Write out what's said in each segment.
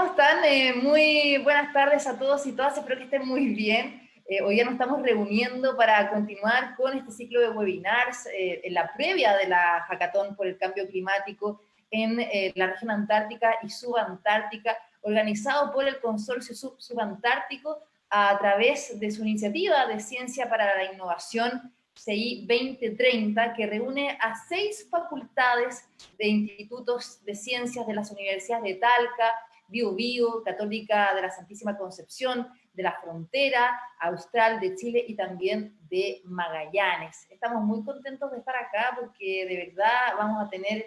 ¿Cómo están? Muy buenas tardes a todos y todas, espero que estén muy bien. Hoy ya nos estamos reuniendo para continuar con este ciclo de webinars en la previa de la Hackathon por el Cambio Climático en la región antártica y subantártica, organizado por el Consorcio Subantártico a través de su iniciativa de Ciencia para la Innovación CI 2030, que reúne a 6 facultades de institutos de ciencias de las universidades de Talca, Bio Bio, Católica de la Santísima Concepción, de la Frontera, Austral de Chile y también de Magallanes. Estamos muy contentos de estar acá porque de verdad vamos a tener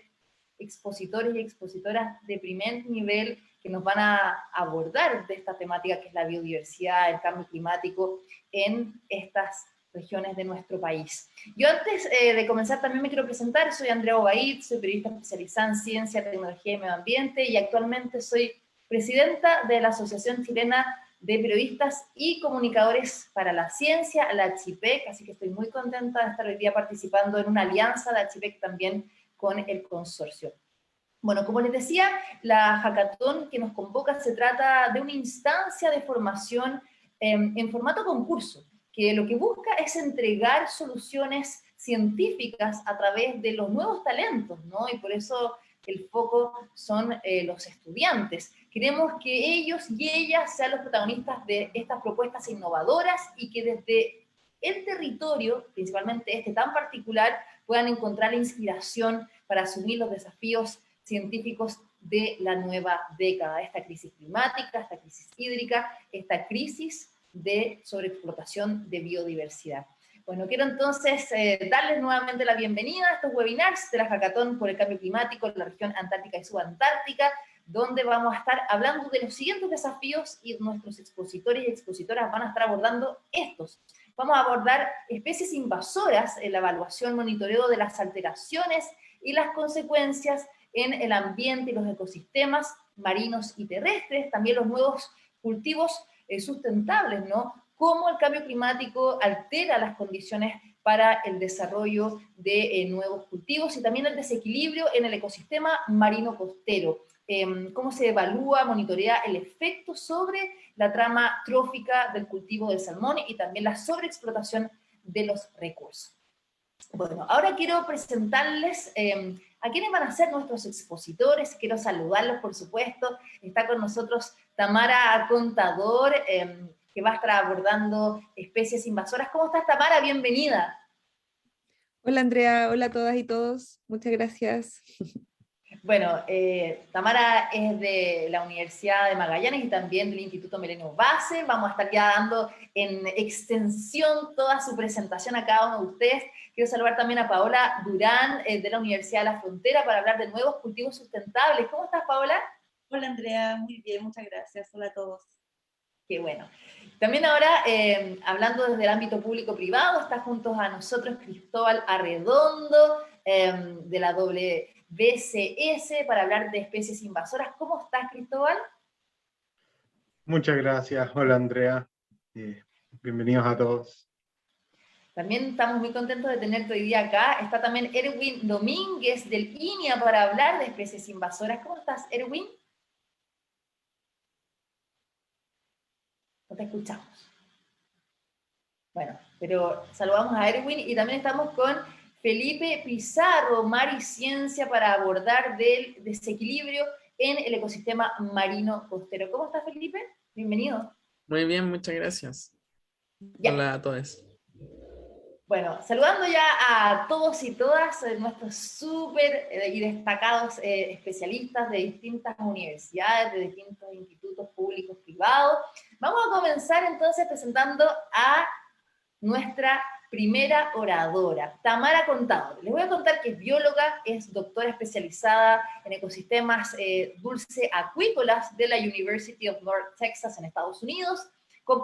expositores y expositoras de primer nivel que nos van a abordar de esta temática que es la biodiversidad, el cambio climático en estas regiones de nuestro país. Yo antes de comenzar también me quiero presentar, soy Andrea Obaid, soy periodista especializada en ciencia, tecnología y medio ambiente y actualmente soy presidenta de la Asociación Chilena de Periodistas y Comunicadores para la Ciencia, la ACHIPEC, así que estoy muy contenta de estar hoy día participando en una alianza de ACHIPEC también con el consorcio. Bueno, como les decía, la Hackathon que nos convoca se trata de una instancia de formación en formato concurso, que lo que busca es entregar soluciones científicas a través de los nuevos talentos, ¿no? Y por eso el foco son los estudiantes. Queremos que ellos y ellas sean los protagonistas de estas propuestas innovadoras y que desde el territorio, principalmente este tan particular, puedan encontrar la inspiración para asumir los desafíos científicos de la nueva década, esta crisis climática, esta crisis hídrica, esta crisis de sobreexplotación de biodiversidad. Bueno, quiero entonces darles nuevamente la bienvenida a estos webinars de la Hackathon por el Cambio Climático en la región antártica y subantártica, donde vamos a estar hablando de los siguientes desafíos y nuestros expositores y expositoras van a estar abordando estos. Vamos a abordar especies invasoras en la evaluación, monitoreo de las alteraciones y las consecuencias en el ambiente y los ecosistemas marinos y terrestres, también los nuevos cultivos sustentables, ¿no? Cómo el cambio climático altera las condiciones para el desarrollo de nuevos cultivos y también el desequilibrio en el ecosistema marino costero. Cómo se evalúa, monitorea el efecto sobre la trama trófica del cultivo del salmón y también la sobreexplotación de los recursos. Bueno, ahora quiero presentarles a quiénes van a ser nuestros expositores. Quiero saludarlos, por supuesto. Está con nosotros Tamara Contador, que va a estar abordando especies invasoras. ¿Cómo estás, Tamara? Bienvenida. Hola Andrea, hola a todas y todos, muchas gracias. Bueno, Tamara es de la Universidad de Magallanes y también del Instituto Milenio Base. Vamos a estar ya dando en extensión toda su presentación a cada uno de ustedes. Quiero saludar también a Paola Durán, de la Universidad de la Frontera, para hablar de nuevos cultivos sustentables. ¿Cómo estás, Paola? Hola Andrea, muy bien, muchas gracias. Hola a todos. Qué bueno. También ahora, hablando desde el ámbito público-privado, está junto a nosotros Cristóbal Arredondo, de la WCS, para hablar de especies invasoras. ¿Cómo estás, Cristóbal? Muchas gracias. Hola, Andrea. Bienvenidos a todos. También estamos muy contentos de tenerte hoy día acá. Está también Erwin Domínguez del INIA para hablar de especies invasoras. ¿Cómo estás, Erwin? No te escuchamos. Bueno, pero saludamos a Erwin y también estamos con Felipe Pizarro, Mar y Ciencia, para abordar del desequilibrio en el ecosistema marino costero. ¿Cómo estás, Felipe? Bienvenido. Muy bien, muchas gracias. Ya. Hola a todos. Bueno, saludando ya a todos y todas nuestros súper y destacados especialistas de distintas universidades, de distintos institutos públicos, privados. Vamos a comenzar entonces presentando a nuestra primera oradora, Tamara Contador. Les voy a contar que es bióloga, es doctora especializada en ecosistemas dulceacuícolas de la University of North Texas en Estados Unidos, con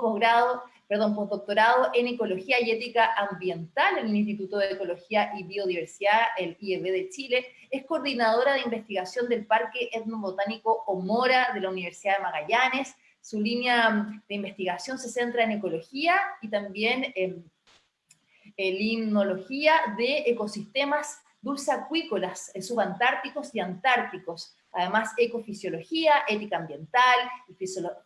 postdoctorado en Ecología y Ética Ambiental en el Instituto de Ecología y Biodiversidad, el IEB de Chile. Es coordinadora de investigación del Parque Etnobotánico Omora de la Universidad de Magallanes. Su línea de investigación se centra en ecología y también en limnología de ecosistemas dulceacuícolas subantárticos y antárticos. además ecofisiología, ética ambiental y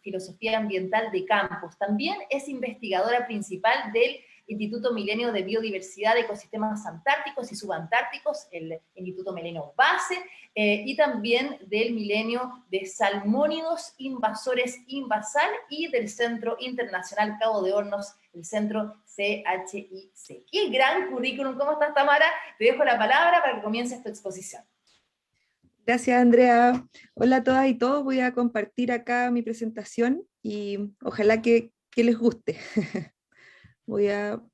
filosofía ambiental de campos. También es investigadora principal del Instituto Milenio de Biodiversidad de Ecosistemas Antárticos y Subantárticos, el Instituto Milenio Base, y también del Milenio de Salmónidos Invasores Invasal y del Centro Internacional Cabo de Hornos, el Centro CHIC. ¡Qué gran currículum! ¿Cómo estás, Tamara? Te dejo la palabra para que comiences tu exposición. Gracias, Andrea. Hola a todas y todos. Voy a compartir acá mi presentación y ojalá que les guste. Bueno,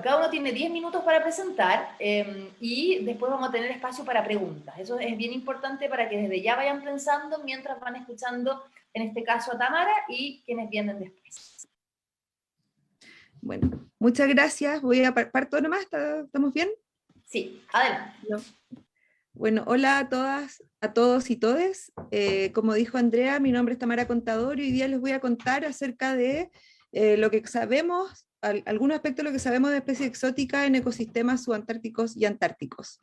cada uno tiene 10 minutos para presentar y después vamos a tener espacio para preguntas. Eso es bien importante para que desde ya vayan pensando mientras van escuchando, en este caso a Tamara y quienes vienen después. Bueno, muchas gracias. Voy a parto nomás. ¿Estamos bien? Sí, adelante. Bueno, hola a todas, a todos y todes. Como dijo Andrea, mi nombre es Tamara Contador y hoy día les voy a contar acerca de lo que sabemos, algunos aspectos de lo que sabemos de especies exóticas en ecosistemas subantárticos y antárticos.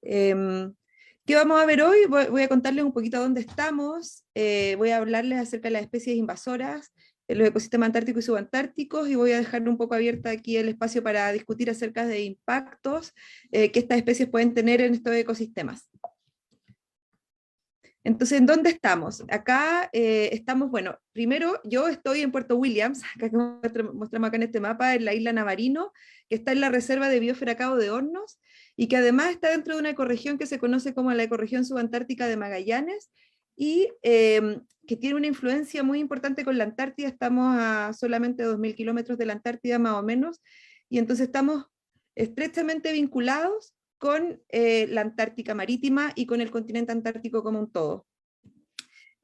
¿Qué vamos a ver hoy? Voy a contarles un poquito dónde estamos, voy a hablarles acerca de las especies invasoras en los ecosistemas antárticos y subantárticos, y voy a dejar un poco abierta aquí el espacio para discutir acerca de impactos que estas especies pueden tener en estos ecosistemas. Entonces, ¿en dónde estamos? Acá estamos, bueno, primero yo estoy en Puerto Williams, acá que mostramos acá en este mapa, en la isla Navarino, que está en la reserva de biosfera Cabo de Hornos, y que además está dentro de una ecorregión que se conoce como la ecorregión subantártica de Magallanes, y que tiene una influencia muy importante con la Antártida. Estamos a solamente 2.000 kilómetros de la Antártida más o menos, y entonces estamos estrechamente vinculados con la Antártica Marítima y con el continente antártico como un todo.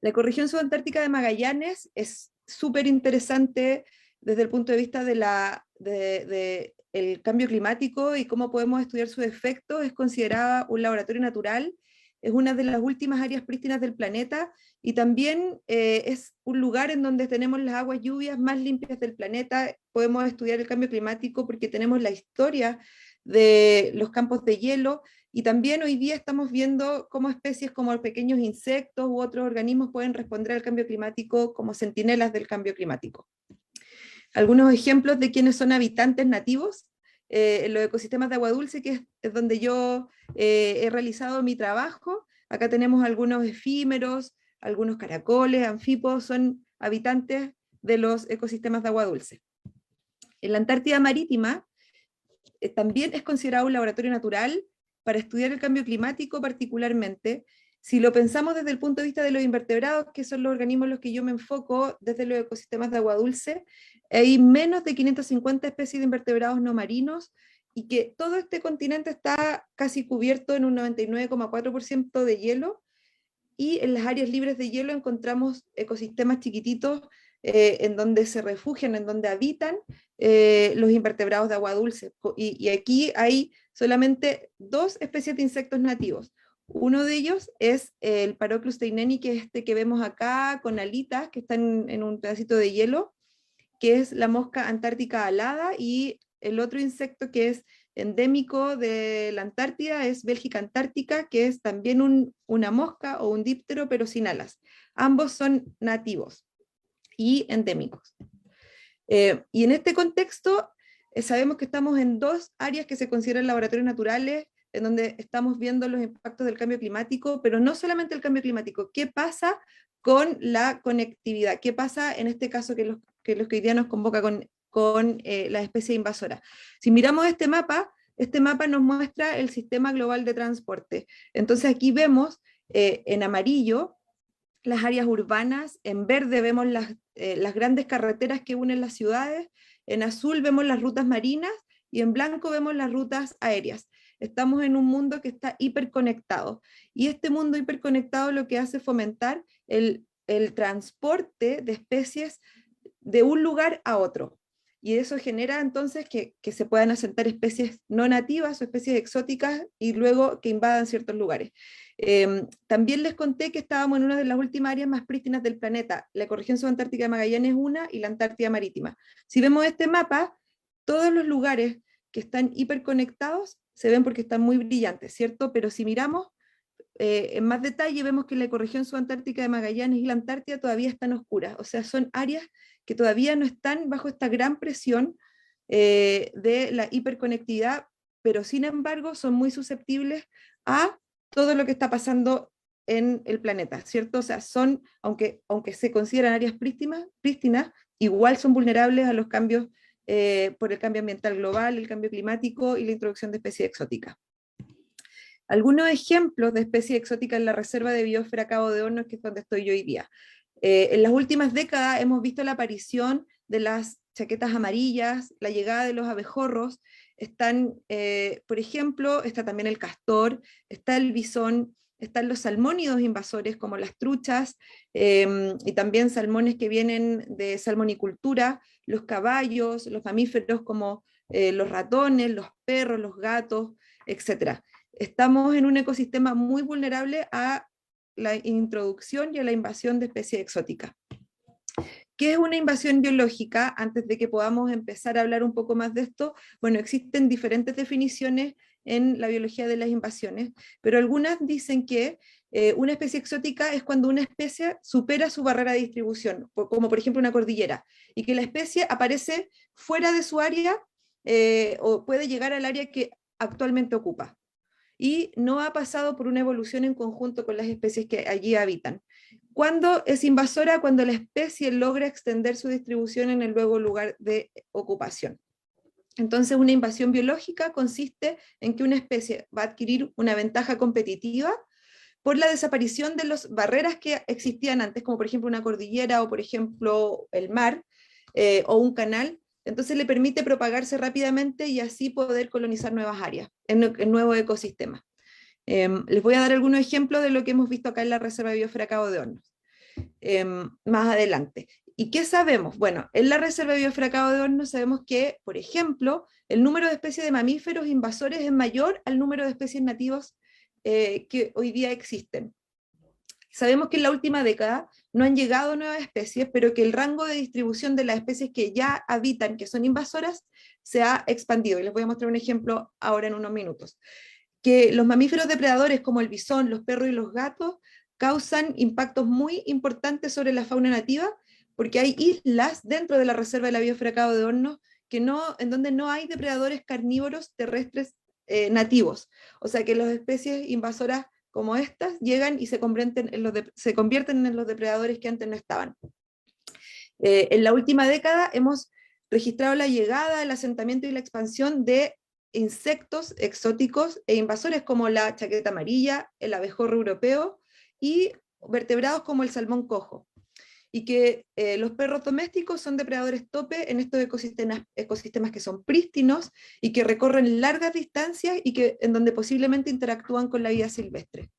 La ecorregión subantártica de Magallanes es súper interesante desde el punto de vista de el cambio climático y cómo podemos estudiar sus efectos. Es considerada un laboratorio natural, es una de las últimas áreas prístinas del planeta, y también es un lugar en donde tenemos las aguas lluvias más limpias del planeta. Podemos estudiar el cambio climático porque tenemos la historia de los campos de hielo, y también hoy día estamos viendo cómo especies como los pequeños insectos u otros organismos pueden responder al cambio climático como centinelas del cambio climático. Algunos ejemplos de quienes son habitantes nativos en los ecosistemas de agua dulce, que es donde yo he realizado mi trabajo. Acá tenemos algunos efímeros, algunos caracoles, anfípodos, son habitantes de los ecosistemas de agua dulce. En la Antártida Marítima también es considerado un laboratorio natural para estudiar el cambio climático particularmente. Si lo pensamos desde el punto de vista de los invertebrados, que son los organismos en los que yo me enfoco desde los ecosistemas de agua dulce, hay menos de 550 especies de invertebrados no marinos, y que todo este continente está casi cubierto en un 99,4% de hielo, y en las áreas libres de hielo encontramos ecosistemas chiquititos en donde se refugian, en donde habitan los invertebrados de agua dulce. Y aquí hay solamente 2 especies de insectos nativos. Uno de ellos es el Paroclus teineni, que es este que vemos acá con alitas que están en un pedacito de hielo, que es la mosca antártica alada, y el otro insecto que es endémico de la Antártida es Bélgica antártica, que es también una mosca o un díptero, pero sin alas. Ambos son nativos y endémicos. Y en este contexto sabemos que estamos en 2 áreas que se consideran laboratorios naturales, en donde estamos viendo los impactos del cambio climático, pero no solamente el cambio climático. ¿Qué pasa con la conectividad? ¿Qué pasa en este caso que hoy día nos convoca con las especies invasoras? Si miramos este mapa nos muestra el sistema global de transporte. Entonces aquí vemos en amarillo las áreas urbanas, en verde vemos las grandes carreteras que unen las ciudades, en azul vemos las rutas marinas y en blanco vemos las rutas aéreas. Estamos en un mundo que está hiperconectado, y este mundo hiperconectado lo que hace es fomentar el transporte de especies de un lugar a otro, y eso genera entonces que se puedan asentar especies no nativas o especies exóticas y luego que invadan ciertos lugares. También les conté que estábamos en una de las últimas áreas más prístinas del planeta. La ecorregión subantártica de Magallanes es una, y la Antártida Marítima. Si vemos este mapa, todos los lugares que están hiperconectados se ven porque están muy brillantes, ¿cierto? Pero si miramos en más detalle vemos que la ecorregión subantártica de Magallanes y la Antártida todavía están oscuras, o sea, son áreas que todavía no están bajo esta gran presión de la hiperconectividad, pero sin embargo son muy susceptibles a todo lo que está pasando en el planeta, ¿cierto? O sea, aunque se consideran áreas prístinas, igual son vulnerables a los cambios por el cambio ambiental global, el cambio climático y la introducción de especies exóticas. Algunos ejemplos de especies exóticas en la Reserva de Biosfera Cabo de Hornos, que es donde estoy yo hoy día. En las últimas décadas hemos visto la aparición de las chaquetas amarillas, la llegada de los abejorros, están, por ejemplo, está también el castor, está el bisón, están los salmónidos invasores como las truchas, y también salmones que vienen de salmonicultura, los caballos, los mamíferos como los ratones, los perros, los gatos, etc. Estamos en un ecosistema muy vulnerable a la introducción y a la invasión de especies exóticas. ¿Qué es una invasión biológica? Antes de que podamos empezar a hablar un poco más de esto, bueno, existen diferentes definiciones en la biología de las invasiones, pero algunas dicen que una especie exótica es cuando una especie supera su barrera de distribución, como por ejemplo una cordillera, y que la especie aparece fuera de su área o puede llegar al área que actualmente ocupa, y no ha pasado por una evolución en conjunto con las especies que allí habitan. ¿Cuándo es invasora? Cuando la especie logra extender su distribución en el nuevo lugar de ocupación. Entonces, una invasión biológica consiste en que una especie va a adquirir una ventaja competitiva por la desaparición de las barreras que existían antes, como por ejemplo una cordillera o por ejemplo el mar o un canal. Entonces le permite propagarse rápidamente y así poder colonizar nuevas áreas, en nuevos ecosistemas. Les voy a dar algunos ejemplos de lo que hemos visto acá en la Reserva de Biosfera Cabo de Hornos, más adelante. ¿Y qué sabemos? Bueno, en la Reserva de Biosfera Cabo de Hornos sabemos que, por ejemplo, el número de especies de mamíferos invasores es mayor al número de especies nativas que hoy día existen. Sabemos que en la última década no han llegado nuevas especies, pero que el rango de distribución de las especies que ya habitan, que son invasoras, se ha expandido. Y les voy a mostrar un ejemplo ahora en unos minutos. Que los mamíferos depredadores como el bisón, los perros y los gatos causan impactos muy importantes sobre la fauna nativa, porque hay islas dentro de la Reserva de la Biosfera Cabo de Hornos en donde no hay depredadores carnívoros terrestres nativos. O sea que las especies invasoras como estas llegan y se convierten en los depredadores que antes no estaban. En la última década hemos registrado la llegada, el asentamiento y la expansión de insectos exóticos e invasores como la chaqueta amarilla, el abejorro europeo y vertebrados como el salmón cojo. Y que los perros domésticos son depredadores tope en estos ecosistemas que son prístinos y que recorren largas distancias y en donde posiblemente interactúan con la vida silvestre.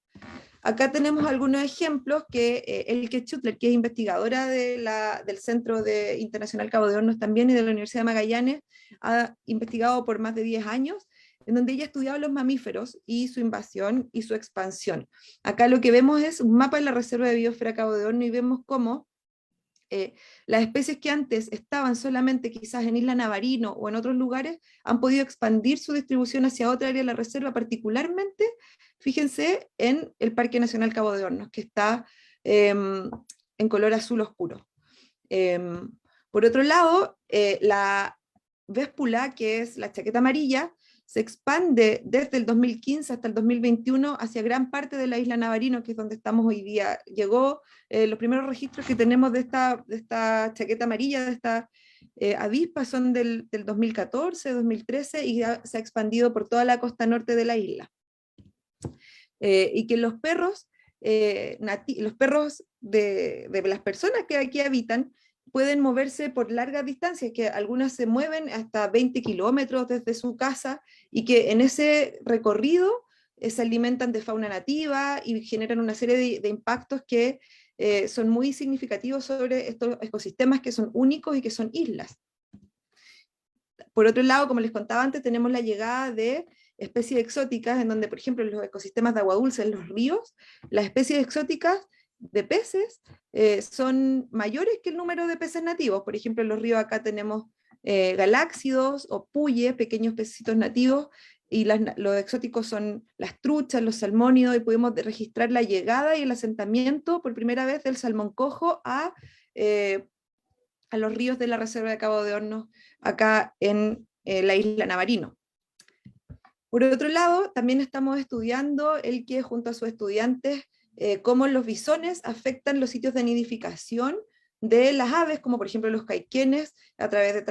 Acá tenemos algunos ejemplos que Elke Schüttler, que es investigadora del Centro Internacional Cabo de Hornos también y de la Universidad de Magallanes, ha investigado por más de 10 años, en donde ella ha estudiado los mamíferos y su invasión y su expansión. Acá lo que vemos es un mapa de la Reserva de Biosfera Cabo de Hornos y vemos cómo las especies que antes estaban solamente quizás en Isla Navarino o en otros lugares han podido expandir su distribución hacia otra área de la reserva, particularmente, fíjense, en el Parque Nacional Cabo de Hornos, que está en color azul oscuro. Por otro lado, la véspula, que es la chaqueta amarilla, se expande desde el 2015 hasta el 2021 hacia gran parte de la isla Navarino, que es donde estamos hoy día. Llegó los primeros registros que tenemos de esta chaqueta amarilla, de esta avispa, son del 2014, 2013, y se ha expandido por toda la costa norte de la isla. Y que los perros de las personas que aquí habitan pueden moverse por largas distancias, que algunas se mueven hasta 20 kilómetros desde su casa, y que en ese recorrido se alimentan de fauna nativa y generan una serie de impactos que son muy significativos sobre estos ecosistemas que son únicos y que son islas. Por otro lado, como les contaba antes, tenemos la llegada de especies exóticas, en donde, por ejemplo, en los ecosistemas de agua dulce, en los ríos, las especies exóticas de peces son mayores que el número de peces nativos. Por ejemplo, en los ríos acá tenemos galáxidos o puyes, pequeños pececitos nativos, y los exóticos son las truchas, los salmónidos, y pudimos registrar la llegada y el asentamiento por primera vez del salmón cojo a los ríos de la Reserva de Cabo de Hornos, acá en la isla Navarino. Por otro lado, también estamos estudiando el que junto a sus estudiantes, cómo los bisones afectan los sitios de nidificación de las aves, como por ejemplo los caiquenes, a través de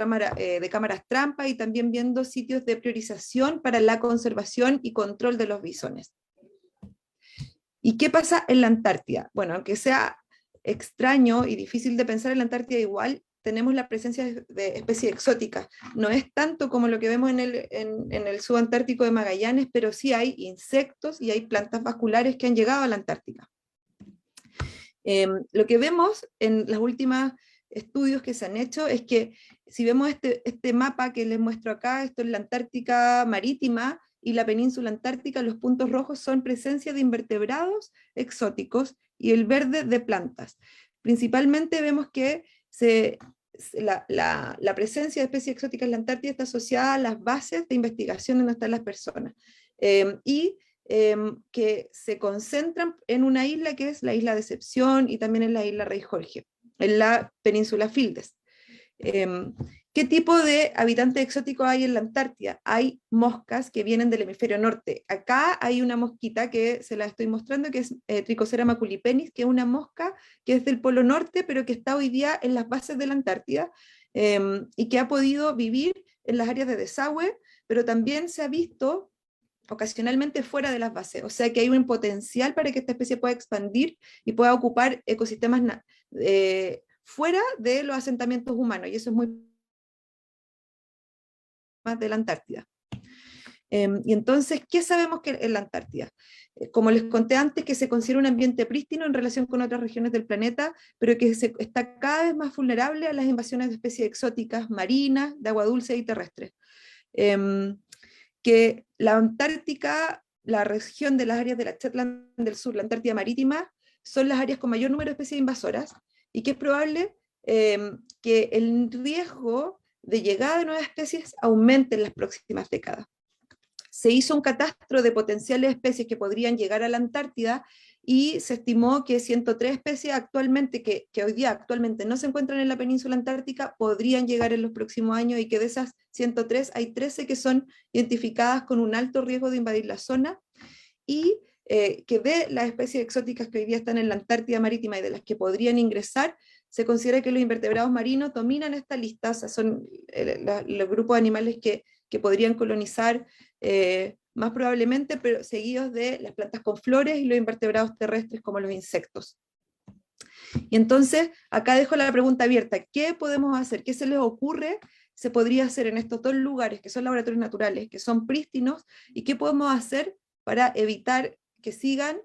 cámaras trampa, y también viendo sitios de priorización para la conservación y control de los bisones. ¿Y qué pasa en la Antártida? Bueno, aunque sea extraño y difícil de pensar, en la Antártida igual tenemos la presencia de especies exóticas. No es tanto como lo que vemos en el subantártico de Magallanes, pero sí hay insectos y hay plantas vasculares que han llegado a la Antártica. Lo que vemos en los últimos estudios que se han hecho es que si vemos este mapa que les muestro acá, esto es la Antártica marítima y la península antártica, los puntos rojos son presencia de invertebrados exóticos y el verde de plantas. Principalmente vemos que la presencia de especies exóticas en la Antártida está asociada a las bases de investigación donde están las personas. Que se concentran en una isla que es la isla Decepción y también en la isla Rey Jorge, en la península Fildes. ¿Qué tipo de habitantes exóticos hay en la Antártida? Hay moscas que vienen del hemisferio norte. Acá hay una mosquita que se la estoy mostrando, que es Trichosera maculipennis, que es una mosca que es del polo norte, pero que está hoy día en las bases de la Antártida, y que ha podido vivir en las áreas de desagüe, pero también se ha visto ocasionalmente fuera de las bases, o sea que hay un potencial para que esta especie pueda expandir y pueda ocupar ecosistemas fuera de los asentamientos humanos, y eso es muy más de la Antártida. Y entonces, ¿qué sabemos que en la Antártida? Como les conté antes, que se considera un ambiente prístino en relación con otras regiones del planeta, pero que está cada vez más vulnerable a las invasiones de especies exóticas, marinas, de agua dulce y terrestres. Que la Antártica, la región de las áreas de la Shetland del Sur, la Antártida marítima, son las áreas con mayor número de especies invasoras, y que es probable que el riesgo de llegada de nuevas especies aumente en las próximas décadas. Se hizo un catastro de potenciales especies que podrían llegar a la Antártida, y se estimó que 103 especies actualmente, que hoy día actualmente no se encuentran en la península antártica, podrían llegar en los próximos años, y que de esas 103 hay 13 que son identificadas con un alto riesgo de invadir la zona, y que de las especies exóticas que hoy día están en la Antártida marítima y de las que podrían ingresar, se considera que los invertebrados marinos dominan esta lista, o sea, son los grupos de animales que podrían colonizar más probablemente, pero seguidos de las plantas con flores y los invertebrados terrestres como los insectos. Y entonces, acá dejo la pregunta abierta: ¿qué podemos hacer? ¿Qué se les ocurre? Se podría hacer en estos dos lugares, que son laboratorios naturales, que son prístinos, y qué podemos hacer para evitar que sigan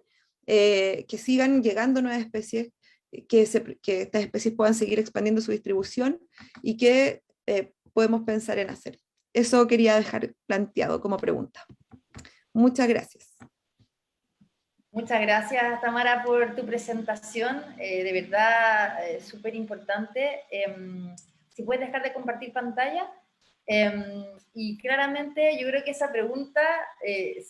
llegando nuevas especies, que estas especies puedan seguir expandiendo su distribución, y qué podemos pensar en hacer. Eso quería dejar planteado como pregunta. Muchas gracias. Muchas gracias, Tamara, por tu presentación. De verdad, súper importante. Si puedes dejar de compartir pantalla. Y claramente yo creo que esa pregunta,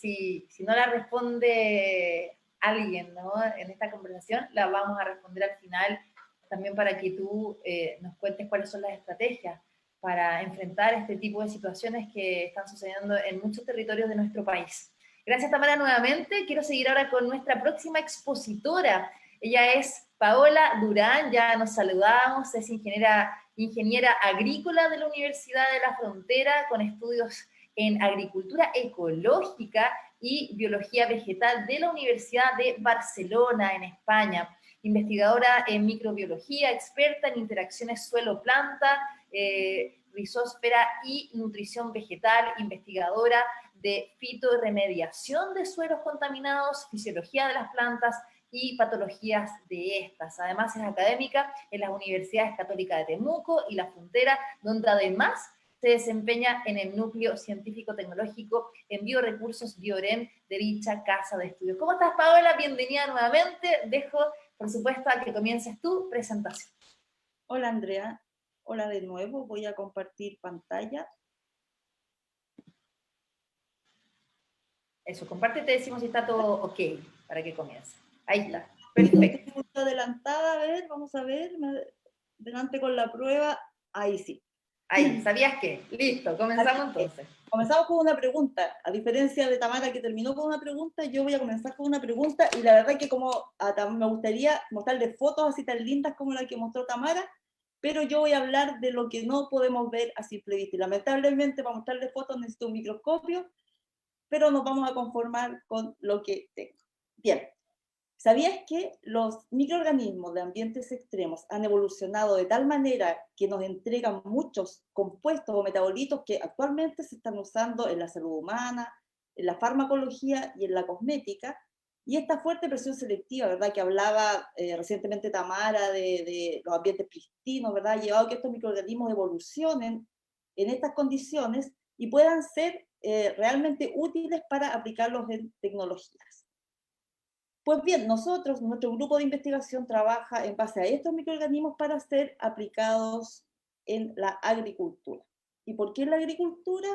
si no la responde alguien, ¿no?, en esta conversación, la vamos a responder al final, también para que tú nos cuentes cuáles son las estrategias para enfrentar este tipo de situaciones que están sucediendo en muchos territorios de nuestro país. Gracias, Tamara, nuevamente. Quiero seguir ahora con nuestra próxima expositora. Ella es Paola Durán, ya nos saludamos, es ingeniera agrícola de la Universidad de la Frontera, con estudios en agricultura ecológica y biología vegetal de la Universidad de Barcelona, en España. Investigadora en microbiología, experta en interacciones suelo-planta, rizósfera y nutrición vegetal, investigadora de fitorremediación de suelos contaminados, fisiología de las plantas y patologías de estas. Además es académica en las Universidades Católicas de Temuco y La Frontera, donde además se desempeña en el núcleo científico-tecnológico en biorecursos Bioren de dicha casa de estudios. ¿Cómo estás, Paola? Bienvenida nuevamente. Dejo, por supuesto, a que comiences tu presentación. Hola, Andrea. Hola de nuevo. Voy a compartir pantalla. Eso, comparte, te decimos si está todo ok para que comience. Ahí está, Perfecto. perfecto. Adelantada, a ver, vamos a ver, adelante con la prueba, ahí sí. Ahí, ¿sabías qué? Listo, comenzamos entonces. Comenzamos con una pregunta, a diferencia de Tamara que terminó con una pregunta, yo voy a comenzar con una pregunta y la verdad que como me gustaría mostrarles fotos así tan lindas como la que mostró Tamara, pero yo voy a hablar de lo que no podemos ver a simple vista y lamentablemente para mostrarles fotos necesito un microscopio, pero nos vamos a conformar con lo que tengo. Bien, ¿sabías que los microorganismos de ambientes extremos han evolucionado de tal manera que nos entregan muchos compuestos o metabolitos que actualmente se están usando en la salud humana, en la farmacología y en la cosmética? Y esta fuerte presión selectiva, ¿verdad?, que hablaba recientemente Tamara de los ambientes pristinos, ¿verdad?, ha llevado a que estos microorganismos evolucionen en estas condiciones y puedan ser realmente útiles para aplicarlos en tecnologías. Pues bien, nuestro grupo de investigación trabaja en base a estos microorganismos para ser aplicados en la agricultura. ¿Y por qué en la agricultura?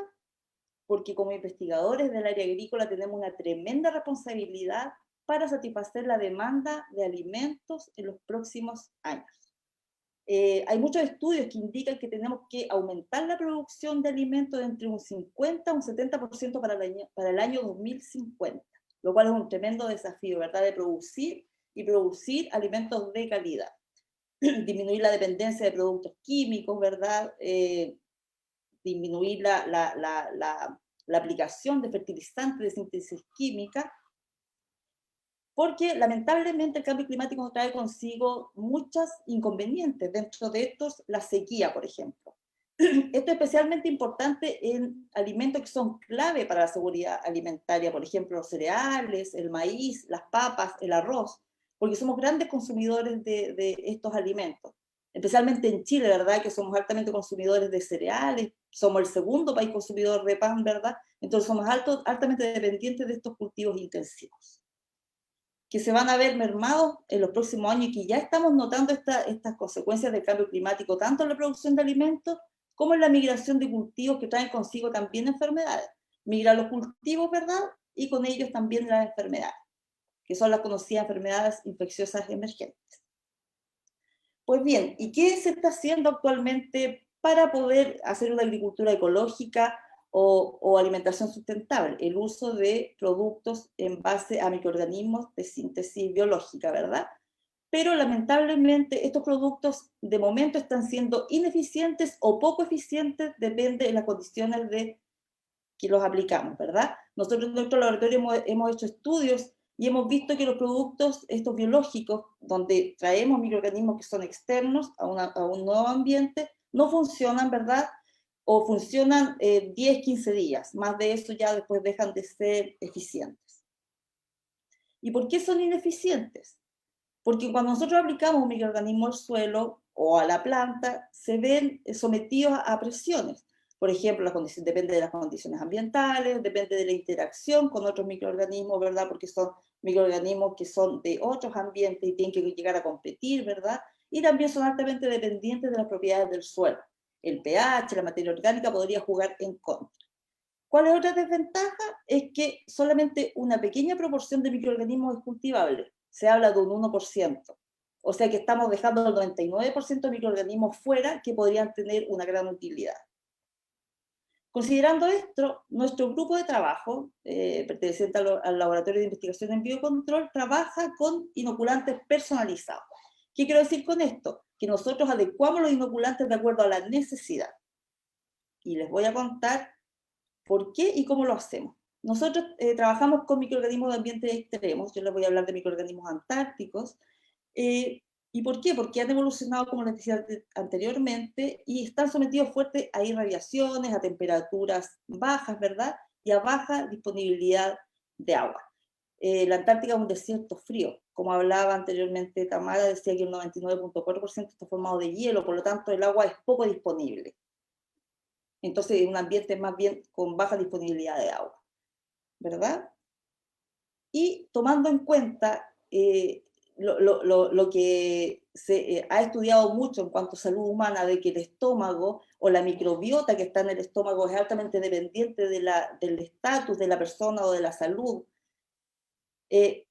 Porque como investigadores del área agrícola tenemos una tremenda responsabilidad para satisfacer la demanda de alimentos en los próximos años. Hay muchos estudios que indican que tenemos que aumentar la producción de alimentos de entre un 50 a un 70% para el año 2050, lo cual es un tremendo desafío, ¿verdad?, de producir alimentos de calidad. Disminuir la dependencia de productos químicos, ¿verdad? Disminuir la aplicación de fertilizantes de síntesis química, porque lamentablemente el cambio climático nos trae consigo muchos inconvenientes, dentro de estos la sequía, por ejemplo. Esto es especialmente importante en alimentos que son clave para la seguridad alimentaria, por ejemplo, los cereales, el maíz, las papas, el arroz, porque somos grandes consumidores de estos alimentos, especialmente en Chile, ¿verdad?, que somos altamente consumidores de cereales, somos el segundo país consumidor de pan, ¿verdad? Entonces somos altamente dependientes de estos cultivos intensivos, que se van a ver mermados en los próximos años y que ya estamos notando estas consecuencias del cambio climático, tanto en la producción de alimentos como en la migración de cultivos que traen consigo también enfermedades. Migran los cultivos, ¿verdad?, y con ellos también las enfermedades, que son las conocidas enfermedades infecciosas emergentes. Pues bien, ¿y qué se está haciendo actualmente para poder hacer una agricultura ecológica o alimentación sustentable? El uso de productos en base a microorganismos de síntesis biológica, ¿verdad? Pero lamentablemente estos productos de momento están siendo ineficientes o poco eficientes, depende de las condiciones de que los aplicamos, ¿verdad? Nosotros en nuestro laboratorio hemos hecho estudios y hemos visto que los productos estos biológicos, donde traemos microorganismos que son externos a un nuevo ambiente, no funcionan, ¿verdad? O funcionan 10, 15 días. Más de eso ya después dejan de ser eficientes. ¿Y por qué son ineficientes? Porque cuando nosotros aplicamos un microorganismo al suelo o a la planta, se ven sometidos a presiones. Por ejemplo, depende de las condiciones ambientales, depende de la interacción con otros microorganismos, ¿verdad? Porque son microorganismos que son de otros ambientes y tienen que llegar a competir, ¿verdad? Y también son altamente dependientes de las propiedades del suelo. El pH, la materia orgánica podría jugar en contra. ¿Cuál es otra desventaja? Es que solamente una pequeña proporción de microorganismos es cultivable. Se habla de un 1%. O sea que estamos dejando el 99% de microorganismos fuera que podrían tener una gran utilidad. Considerando esto, nuestro grupo de trabajo, perteneciente al Laboratorio de Investigación en Biocontrol, trabaja con inoculantes personalizados. ¿Qué quiero decir con esto? Que nosotros adecuamos los inoculantes de acuerdo a la necesidad. Y les voy a contar por qué y cómo lo hacemos. Nosotros trabajamos con microorganismos de ambientes extremos. Yo les voy a hablar de microorganismos antárticos. ¿Y por qué? Porque han evolucionado, como les decía anteriormente, y están sometidos fuertes a irradiaciones, a temperaturas bajas, ¿verdad? Y a baja disponibilidad de agua. La Antártica es un desierto frío. Como hablaba anteriormente Tamara, decía que el 99.4% está formado de hielo, por lo tanto el agua es poco disponible. Entonces, es un ambiente más bien con baja disponibilidad de agua, ¿verdad? Y tomando en cuenta lo que se ha estudiado mucho en cuanto a salud humana, de que el estómago o la microbiota que está en el estómago es altamente dependiente del estatus de la persona o de la salud, que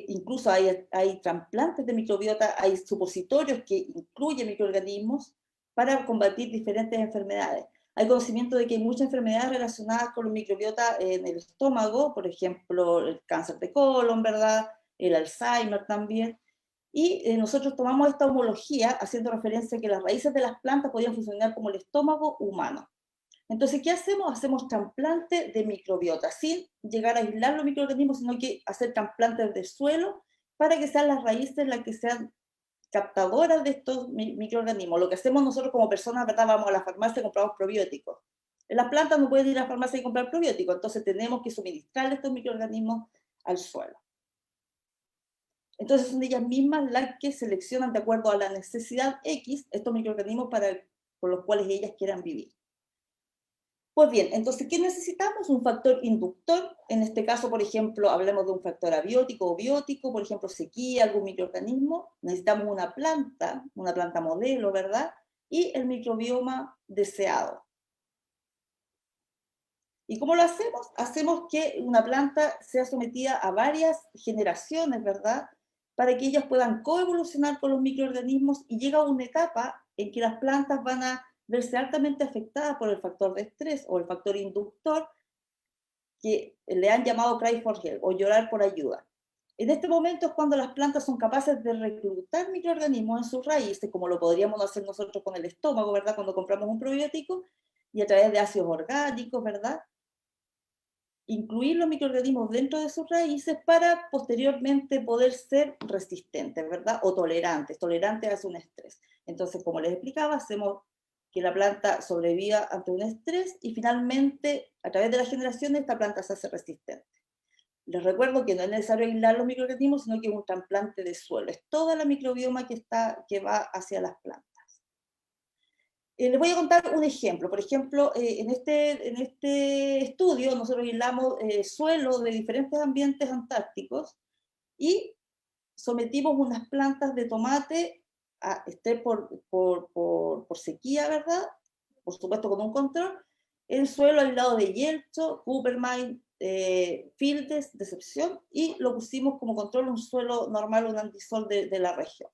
incluso hay trasplantes de microbiota, hay supositorios que incluyen microorganismos para combatir diferentes enfermedades. Hay conocimiento de que hay muchas enfermedades relacionadas con los microbiota en el estómago, por ejemplo, el cáncer de colon, ¿verdad? El Alzheimer también. Y nosotros tomamos esta homología haciendo referencia a que las raíces de las plantas podían funcionar como el estómago humano. Entonces, ¿qué hacemos? Hacemos trasplante de microbiota, sin llegar a aislar los microorganismos, sino que hacer trasplantes de suelo para que sean las raíces las que sean captadoras de estos microorganismos. Lo que hacemos nosotros como personas, ¿verdad? Vamos a la farmacia y compramos probióticos. En las plantas no pueden ir a la farmacia y comprar probióticos, entonces tenemos que suministrar estos microorganismos al suelo. Entonces son ellas mismas las que seleccionan de acuerdo a la necesidad X estos microorganismos con los cuales ellas quieran vivir. Pues bien, entonces, ¿qué necesitamos? Un factor inductor. En este caso, por ejemplo, hablemos de un factor abiótico o biótico, por ejemplo, sequía, algún microorganismo. Necesitamos una planta modelo, ¿verdad? Y el microbioma deseado. ¿Y cómo lo hacemos? Hacemos que una planta sea sometida a varias generaciones, ¿verdad? Para que ellas puedan coevolucionar con los microorganismos y llega una etapa en que las plantas van a verse altamente afectadas por el factor de estrés o el factor inductor que le han llamado cry for help o llorar por ayuda. En este momento es cuando las plantas son capaces de reclutar microorganismos en sus raíces, como lo podríamos hacer nosotros con el estómago, ¿verdad? Cuando compramos un probiótico, y a través de ácidos orgánicos, ¿verdad? Incluir los microorganismos dentro de sus raíces para posteriormente poder ser resistentes, ¿verdad? O tolerantes a un estrés. Entonces, como les explicaba, hacemos que la planta sobreviva ante un estrés y finalmente, a través de las generaciones, esta planta se hace resistente. Les recuerdo que no es necesario aislar los microorganismos, sino que es un trasplante de suelo. Es toda la microbioma que va hacia las plantas. Les voy a contar un ejemplo. Por ejemplo, en este estudio nosotros aislamos suelo de diferentes ambientes antárticos y sometimos unas plantas de tomate a estrés por sequía, ¿verdad? Por supuesto con un control, en suelo aislado de Yelcho, Coopermine, Fields, Decepción, y lo pusimos como control un suelo normal, un andisol de la región.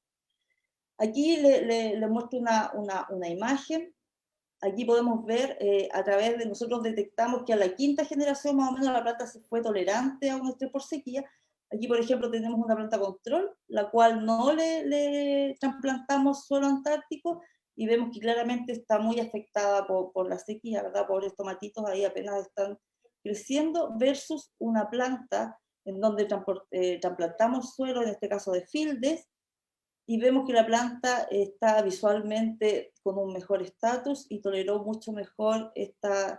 Aquí le muestro una imagen. Aquí podemos ver, a través de nosotros detectamos que a la quinta generación más o menos la planta se fue tolerante a un estrés por sequía. Aquí, por ejemplo, tenemos una planta control, la cual no le trasplantamos suelo antártico y vemos que claramente está muy afectada por la sequía, ¿verdad? Pobres tomatitos ahí apenas están creciendo, versus una planta en donde trasplantamos suelo, en este caso de Fields, y vemos que la planta está visualmente con un mejor estatus y toleró mucho mejor este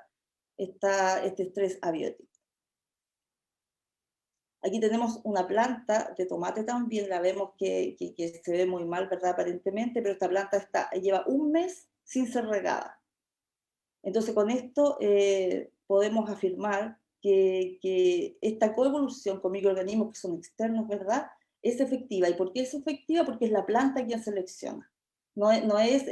estrés abiótico. Aquí tenemos una planta de tomate también, la vemos que se ve muy mal, ¿verdad? Aparentemente, pero esta planta lleva un mes sin ser regada. Entonces, con esto podemos afirmar que esta coevolución con microorganismos que son externos, ¿verdad?, es efectiva. ¿Y por qué es efectiva? Porque es la planta quien selecciona. No es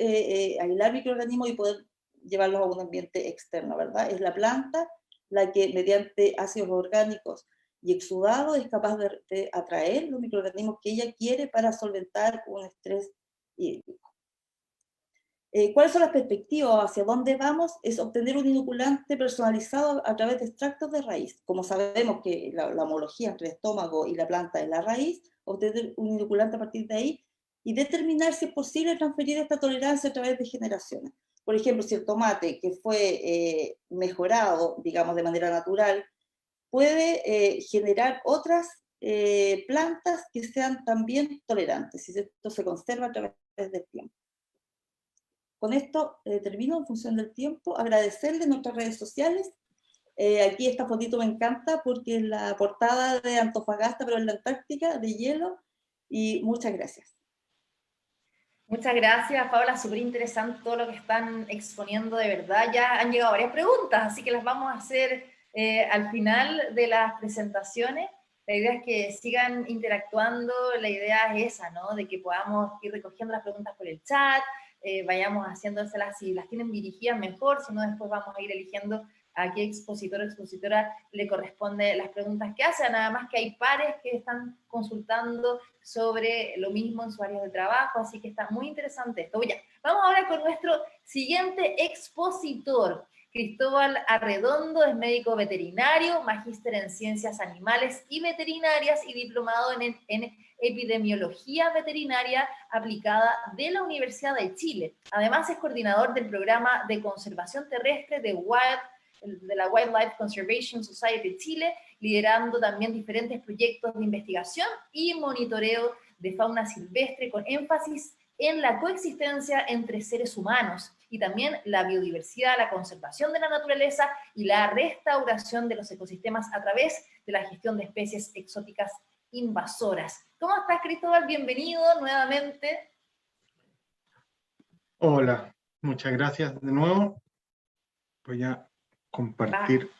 aislar microorganismos y poder llevarlos a un ambiente externo, ¿verdad? Es la planta la que, mediante ácidos orgánicos y exudado, es capaz de atraer los microorganismos que ella quiere para solventar un estrés hídrico. ¿Cuáles son las perspectivas? ¿Hacia dónde vamos? Es obtener un inoculante personalizado a través de extractos de raíz. Como sabemos que la homología entre el estómago y la planta es la raíz, obtener un inoculante a partir de ahí y determinar si es posible transferir esta tolerancia a través de generaciones. Por ejemplo, si el tomate que fue mejorado, digamos, de manera natural, puede generar otras plantas que sean también tolerantes, si esto se conserva a través del tiempo. Con esto termino en función del tiempo. Agradecerles nuestras redes sociales. Aquí esta fotito me encanta porque es la portada de Antofagasta, pero en la Antártica, de hielo. Y muchas gracias. Muchas gracias, Paola. Súper interesante todo lo que están exponiendo, de verdad. Ya han llegado varias preguntas, así que las vamos a hacer al final de las presentaciones. La idea es que sigan interactuando, la idea es esa, ¿no? De que podamos ir recogiendo las preguntas por el chat, vayamos haciéndoselas, si las tienen dirigidas mejor, si no después vamos a ir eligiendo a qué expositor o expositora le corresponde las preguntas que hacen, nada más que hay pares que están consultando sobre lo mismo en su área de trabajo, así que está muy interesante esto. Ya, vamos ahora con nuestro siguiente expositor. Cristóbal Arredondo es médico veterinario, magíster en ciencias animales y veterinarias y diplomado en epidemiología veterinaria aplicada de la Universidad de Chile. Además es coordinador del programa de conservación terrestre de la Wildlife Conservation Society de Chile, liderando también diferentes proyectos de investigación y monitoreo de fauna silvestre con énfasis en la coexistencia entre seres humanos y también la biodiversidad, la conservación de la naturaleza y la restauración de los ecosistemas a través de la gestión de especies exóticas invasoras. ¿Cómo estás, Cristóbal? Bienvenido nuevamente. Hola, muchas gracias de nuevo. Voy a compartir.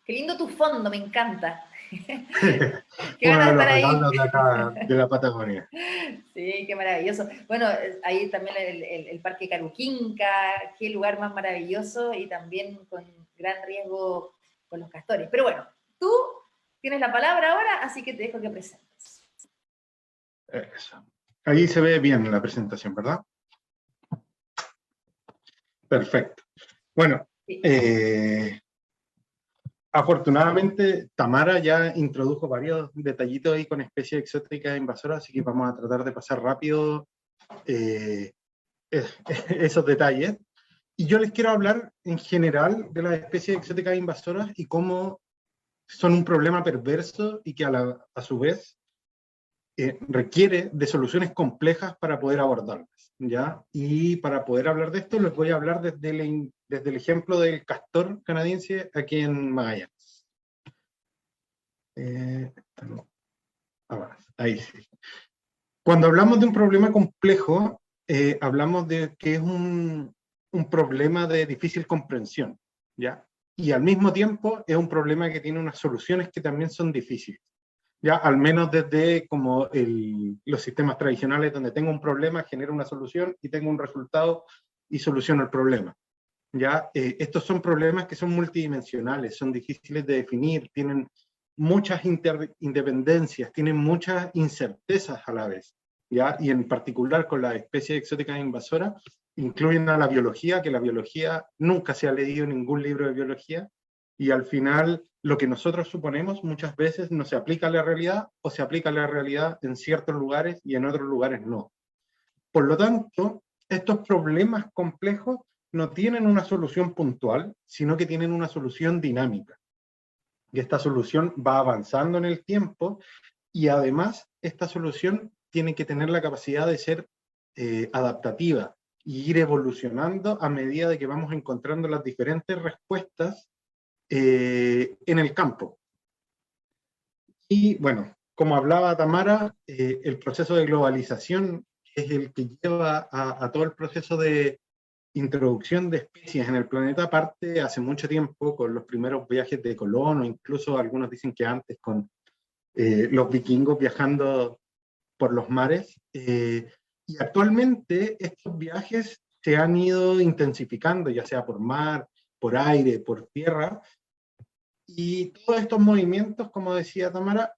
Qué lindo tu fondo, me encanta. Qué uno de los regalos de acá, de la Patagonia. Sí, qué maravilloso. Bueno, ahí también el Parque Caruquinca, qué lugar más maravilloso y también con gran riesgo con los castores. Pero bueno, tú tienes la palabra ahora, así que te dejo que presentes. Eso. Ahí se ve bien la presentación, ¿verdad? Perfecto. Bueno, Sí. Afortunadamente, Tamara ya introdujo varios detallitos ahí con especies exóticas invasoras, así que vamos a tratar de pasar rápido esos detalles. Y yo les quiero hablar en general de las especies exóticas invasoras y cómo son un problema perverso y que a su vez requiere de soluciones complejas para poder abordarlas, ¿ya? Y para poder hablar de esto les voy a hablar desde el ejemplo del castor canadiense aquí en Magallanes. Ahí sí. Cuando hablamos de un problema complejo, hablamos de que es un problema de difícil comprensión, ¿ya? Y al mismo tiempo es un problema que tiene unas soluciones que también son difíciles, ¿ya? Al menos desde como los sistemas tradicionales, donde tengo un problema, genero una solución y tengo un resultado y soluciono el problema, ¿ya? Estos son problemas que son multidimensionales, son difíciles de definir, tienen muchas independencias, tienen muchas incertezas a la vez, ¿ya? Y en particular con las especies exóticas invasoras, incluyen a la biología, que la biología nunca se ha leído en ningún libro de biología, y al final lo que nosotros suponemos muchas veces no se aplica a la realidad, o se aplica a la realidad en ciertos lugares y en otros lugares no. Por lo tanto, estos problemas complejos no tienen una solución puntual, sino que tienen una solución dinámica. Y esta solución va avanzando en el tiempo, y además esta solución tiene que tener la capacidad de ser adaptativa y ir evolucionando a medida de que vamos encontrando las diferentes respuestas en el campo. Y bueno, como hablaba Tamara, el proceso de globalización es el que lleva a todo el proceso de introducción de especies en el planeta, parte hace mucho tiempo con los primeros viajes de Colón, o incluso algunos dicen que antes con los vikingos viajando por los mares. Y actualmente estos viajes se han ido intensificando, ya sea por mar, por aire, por tierra, y todos estos movimientos, como decía Tamara,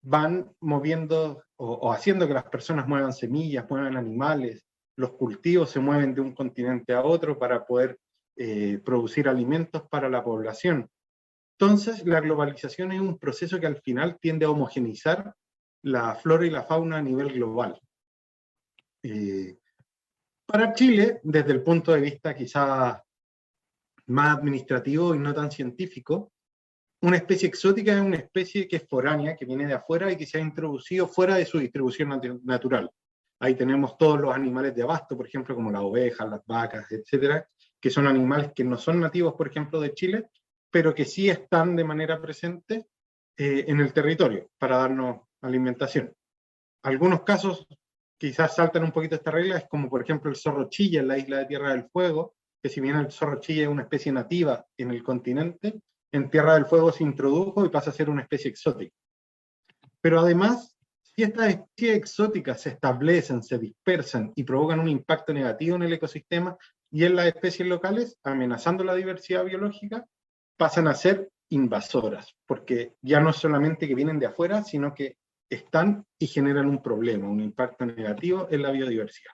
van moviendo o haciendo que las personas muevan semillas, muevan animales, los cultivos se mueven de un continente a otro para poder producir alimentos para la población. Entonces, la globalización es un proceso que al final tiende a homogeneizar la flora y la fauna a nivel global. Para Chile, desde el punto de vista quizás más administrativo y no tan científico, una especie exótica es una especie que es foránea, que viene de afuera y que se ha introducido fuera de su distribución natural. Ahí tenemos todos los animales de abasto, por ejemplo, como las ovejas, las vacas, etcétera, que son animales que no son nativos, por ejemplo, de Chile, pero que sí están de manera presente en el territorio para darnos alimentación. Algunos casos quizás saltan un poquito esta regla, es como por ejemplo el zorro chilla en la isla de Tierra del Fuego, que si bien el zorro chilla es una especie nativa en el continente, en Tierra del Fuego se introdujo y pasa a ser una especie exótica. Pero además, si estas especies exóticas se establecen, se dispersan y provocan un impacto negativo en el ecosistema y en las especies locales, amenazando la diversidad biológica, pasan a ser invasoras, porque ya no es solamente que vienen de afuera, sino que están y generan un problema, un impacto negativo en la biodiversidad.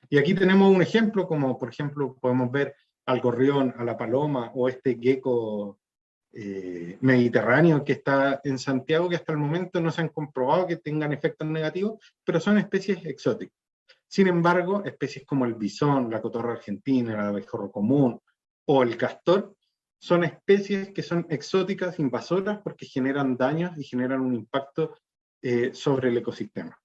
Y aquí tenemos un ejemplo, como por ejemplo podemos ver al gorrión, a la paloma o este gecko mediterráneo que está en Santiago, que hasta el momento no se han comprobado que tengan efectos negativos, pero son especies exóticas. Sin embargo, especies como el bisón, la cotorra argentina, el abejorro común o el castor son especies que son exóticas, invasoras, porque generan daños y generan un impacto sobre el ecosistema.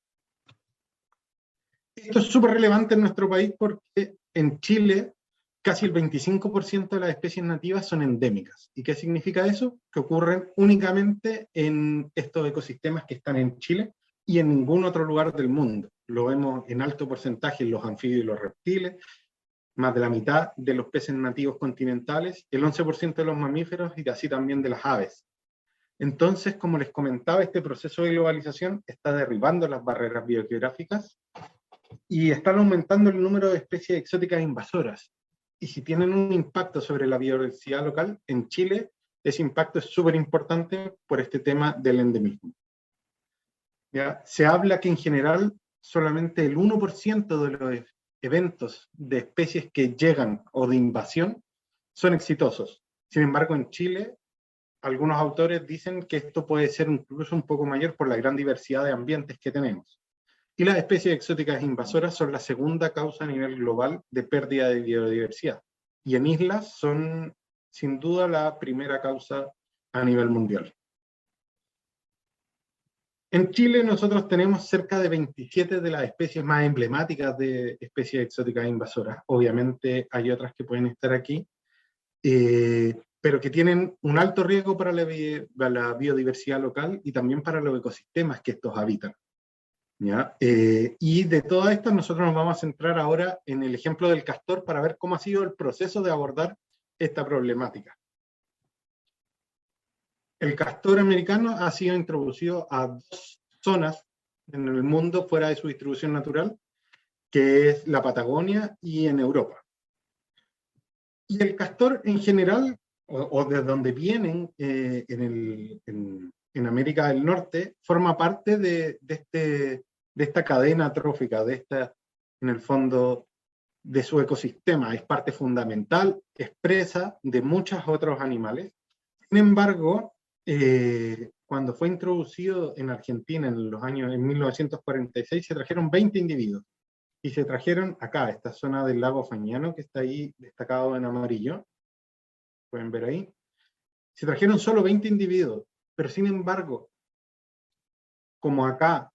Esto es súper relevante en nuestro país porque en Chile casi el 25% de las especies nativas son endémicas. ¿Y qué significa eso? Que ocurren únicamente en estos ecosistemas que están en Chile y en ningún otro lugar del mundo. Lo vemos en alto porcentaje en los anfibios y los reptiles, más de la mitad de los peces nativos continentales, el 11% de los mamíferos y así también de las aves. Entonces, como les comentaba, este proceso de globalización está derribando las barreras biogeográficas y están aumentando el número de especies exóticas invasoras. Y si tienen un impacto sobre la biodiversidad local, en Chile ese impacto es súper importante por este tema del endemismo. ¿Ya? Se habla que en general solamente el 1% de los eventos de especies que llegan o de invasión son exitosos. Sin embargo, en Chile, algunos autores dicen que esto puede ser incluso un poco mayor por la gran diversidad de ambientes que tenemos. Y las especies exóticas invasoras son la segunda causa a nivel global de pérdida de biodiversidad. Y en islas son, sin duda, la primera causa a nivel mundial. En Chile nosotros tenemos cerca de 27 de las especies más emblemáticas de especies exóticas invasoras. Obviamente hay otras que pueden estar aquí, pero que tienen un alto riesgo para la biodiversidad local y también para los ecosistemas que estos habitan. ¿Ya? Y de todas estas nosotros nos vamos a centrar ahora en el ejemplo del castor para ver cómo ha sido el proceso de abordar esta problemática. El castor americano ha sido introducido a 2 zonas en el mundo fuera de su distribución natural, que es la Patagonia y en Europa. Y el castor en general, o de donde vienen en América del Norte, forma parte de esta cadena trófica, en el fondo, de su ecosistema. Es parte fundamental, expresa de muchos otros animales. Sin embargo, cuando fue introducido en Argentina en 1946, se trajeron 20 individuos. Y se trajeron acá, esta zona del lago Fañano, que está ahí destacado en amarillo. Pueden ver ahí. Se trajeron solo 20 individuos, pero sin embargo, como acá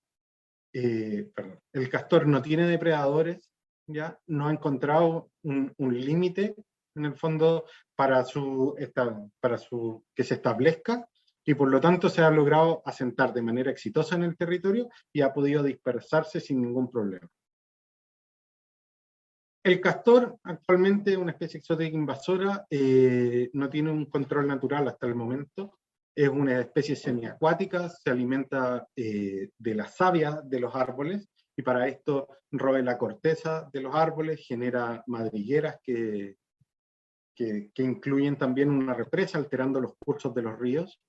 el castor no tiene depredadores, ya no ha encontrado un límite en el fondo para que se establezca, y por lo tanto se ha logrado asentar de manera exitosa en el territorio y ha podido dispersarse sin ningún problema. El castor, actualmente una especie exótica invasora, no tiene un control natural hasta el momento. Es una especie semiacuática, se alimenta de la savia de los árboles, y para esto roe la corteza de los árboles, genera madrigueras que incluyen también una represa, alterando los cursos de los ríos.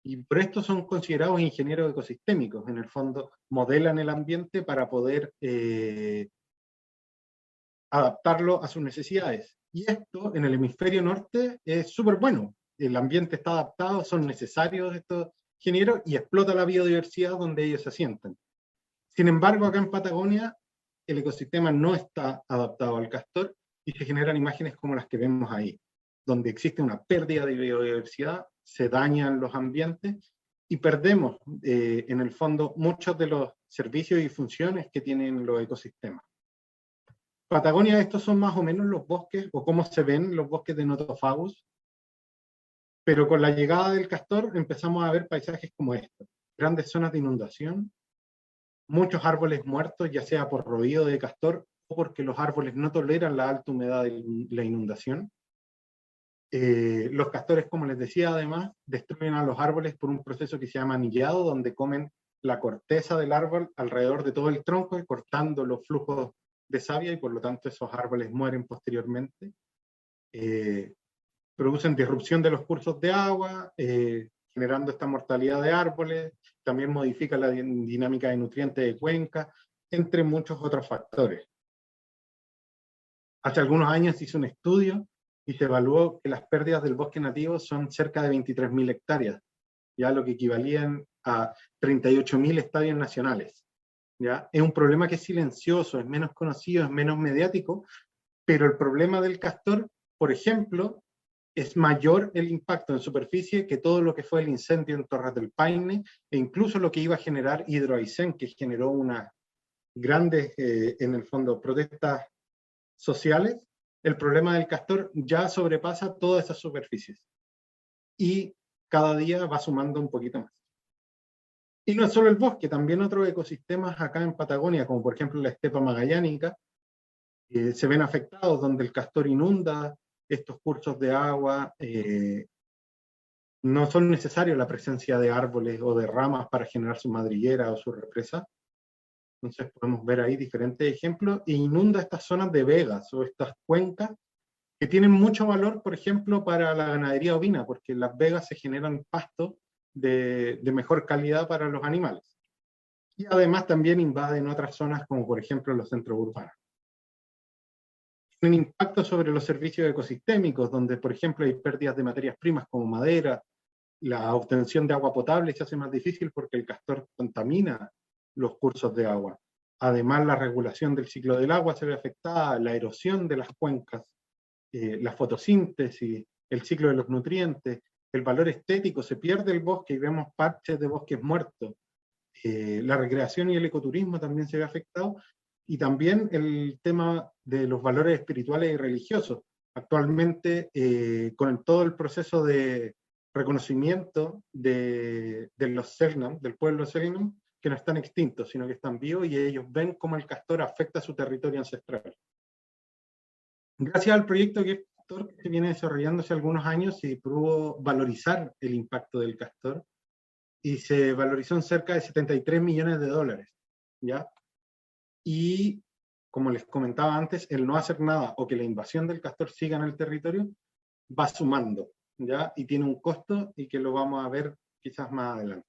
Y por esto son considerados ingenieros ecosistémicos. En el fondo, modelan el ambiente para poder adaptarlo a sus necesidades. Y esto en el hemisferio norte es súper bueno. El ambiente está adaptado, son necesarios estos ingenieros y explota la biodiversidad donde ellos se asientan. Sin embargo, acá en Patagonia, el ecosistema no está adaptado al castor y se generan imágenes como las que vemos ahí, donde existe una pérdida de biodiversidad, se dañan los ambientes y perdemos, en el fondo, muchos de los servicios y funciones que tienen los ecosistemas. Patagonia, estos son más o menos los bosques, o cómo se ven los bosques de Nothofagus, pero con la llegada del castor empezamos a ver paisajes como estos, grandes zonas de inundación, muchos árboles muertos, ya sea por roído de castor o porque los árboles no toleran la alta humedad de la inundación. Los castores, como les decía, además, destruyen a los árboles por un proceso que se llama anillado, donde comen la corteza del árbol alrededor de todo el tronco, cortando los flujos de savia, y por lo tanto esos árboles mueren posteriormente. Producen disrupción de los cursos de agua, generando esta mortalidad de árboles, también modifica la dinámica de nutrientes de cuenca, entre muchos otros factores. Hace algunos años se hizo un estudio y se evaluó que las pérdidas del bosque nativo son cerca de 23.000 hectáreas, ya lo que equivalían a 38.000 estadios nacionales. ¿Ya? Es un problema que es silencioso, es menos conocido, es menos mediático, pero el problema del castor, por ejemplo, es mayor el impacto en superficie que todo lo que fue el incendio en Torres del Paine, e incluso lo que iba a generar Hidro Aysén, que generó unas grandes, en el fondo, protestas sociales. El problema del castor ya sobrepasa todas esas superficies. Y cada día va sumando un poquito más. Y no es solo el bosque, también otros ecosistemas acá en Patagonia, como por ejemplo la estepa magallánica, se ven afectados, donde el castor inunda estos cursos de agua. No son necesarios la presencia de árboles o de ramas para generar su madriguera o su represa. Entonces podemos ver ahí diferentes ejemplos, e inunda estas zonas de vegas o estas cuencas que tienen mucho valor, por ejemplo, para la ganadería ovina, porque en las vegas se generan pastos de mejor calidad para los animales. Y además también invaden otras zonas, como por ejemplo los centros urbanos. Tienen impacto sobre los servicios ecosistémicos, donde por ejemplo hay pérdidas de materias primas como madera, la obtención de agua potable se hace más difícil porque el castor contamina los cursos de agua. Además, la regulación del ciclo del agua se ve afectada, la erosión de las cuencas, la fotosíntesis, el ciclo de los nutrientes, el valor estético, se pierde el bosque y vemos parches de bosques muertos. La recreación y el ecoturismo también se ve afectado, y también el tema de los valores espirituales y religiosos. Actualmente, con todo el proceso de reconocimiento de los Selknam, del pueblo Selknam, que no están extintos, sino que están vivos, y ellos ven cómo el castor afecta su territorio ancestral. Gracias al proyecto Castor, que viene desarrollándose algunos años, se pudo valorizar el impacto del castor, y se valorizó en cerca de 73 millones de dólares, ¿ya? Y, como les comentaba antes, el no hacer nada o que la invasión del castor siga en el territorio va sumando, ¿ya? Y tiene un costo, y que lo vamos a ver quizás más adelante.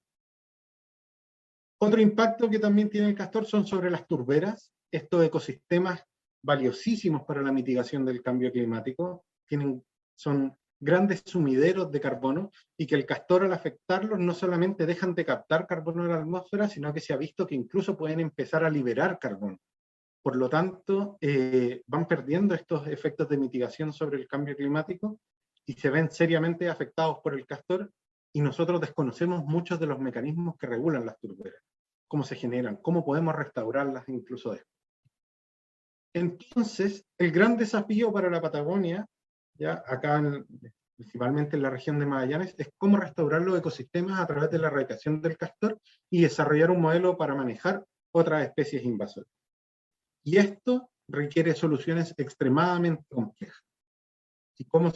Otro impacto que también tiene el castor son sobre las turberas, estos ecosistemas valiosísimos para la mitigación del cambio climático, son grandes sumideros de carbono, y que el castor, al afectarlos, no solamente dejan de captar carbono en la atmósfera, sino que se ha visto que incluso pueden empezar a liberar carbono. Por lo tanto, van perdiendo estos efectos de mitigación sobre el cambio climático, y se ven seriamente afectados por el castor, y nosotros desconocemos muchos de los mecanismos que regulan las turberas, cómo se generan, cómo podemos restaurarlas incluso después. Entonces, el gran desafío para la Patagonia, ya acá principalmente en la región de Magallanes, es cómo restaurar los ecosistemas a través de la erradicación del castor y desarrollar un modelo para manejar otras especies invasoras. Y esto requiere soluciones extremadamente complejas. ¿Y cómo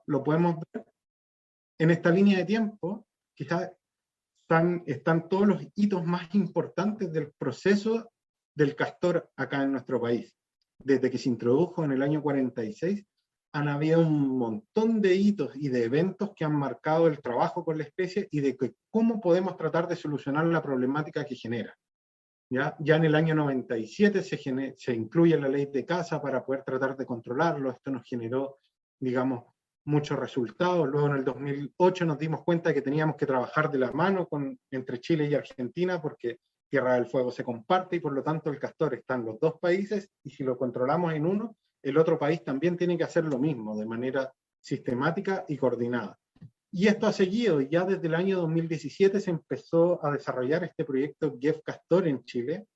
lo podemos ver? En esta línea de tiempo, quizás están todos los hitos más importantes del proceso del castor acá en nuestro país. Desde que se introdujo en el año 46, han habido un montón de hitos y de eventos que han marcado el trabajo con la especie, y de cómo podemos tratar de solucionar la problemática que genera. Ya en el año 97 se incluye la ley de caza para poder tratar de controlarlo. Esto nos generó, digamos, muchos resultados. Luego en el 2008 nos dimos cuenta que teníamos que trabajar de la mano entre Chile y Argentina, porque Tierra del Fuego se comparte, y por lo tanto el castor está en los dos países, y si lo controlamos en uno, el otro país también tiene que hacer lo mismo, de manera sistemática y coordinada. Y esto ha seguido, y ya desde el año 2017 se empezó a desarrollar este proyecto GEF Castor en Chile,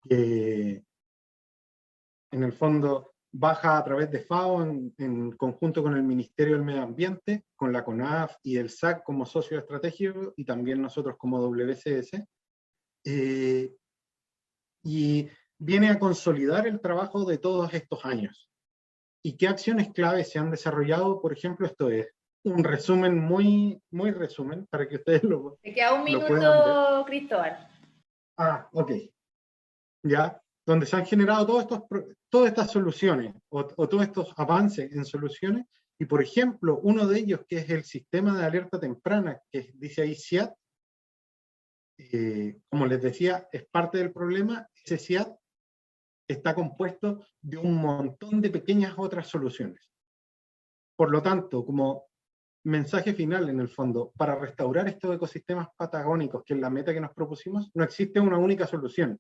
que en el fondo baja a través de FAO en conjunto con el Ministerio del Medio Ambiente, con la CONAF y el SAC como socio estratégico, y también nosotros como WCS, y viene a consolidar el trabajo de todos estos años. ¿Y qué acciones claves se han desarrollado? Por ejemplo, esto es un resumen muy resumen para que ustedes Te queda un lo puedan ver. minuto, Cristóbal. Ok. Ya, donde se han generado todas estas soluciones o todos estos avances en soluciones. Y por ejemplo, uno de ellos, que es el sistema de alerta temprana, que dice ahí SIAT, como les decía, es parte del problema. Ese SIAT está compuesto de un montón de pequeñas otras soluciones. Por lo tanto, como mensaje final en el fondo, para restaurar estos ecosistemas patagónicos, que es la meta que nos propusimos, no existe una única solución.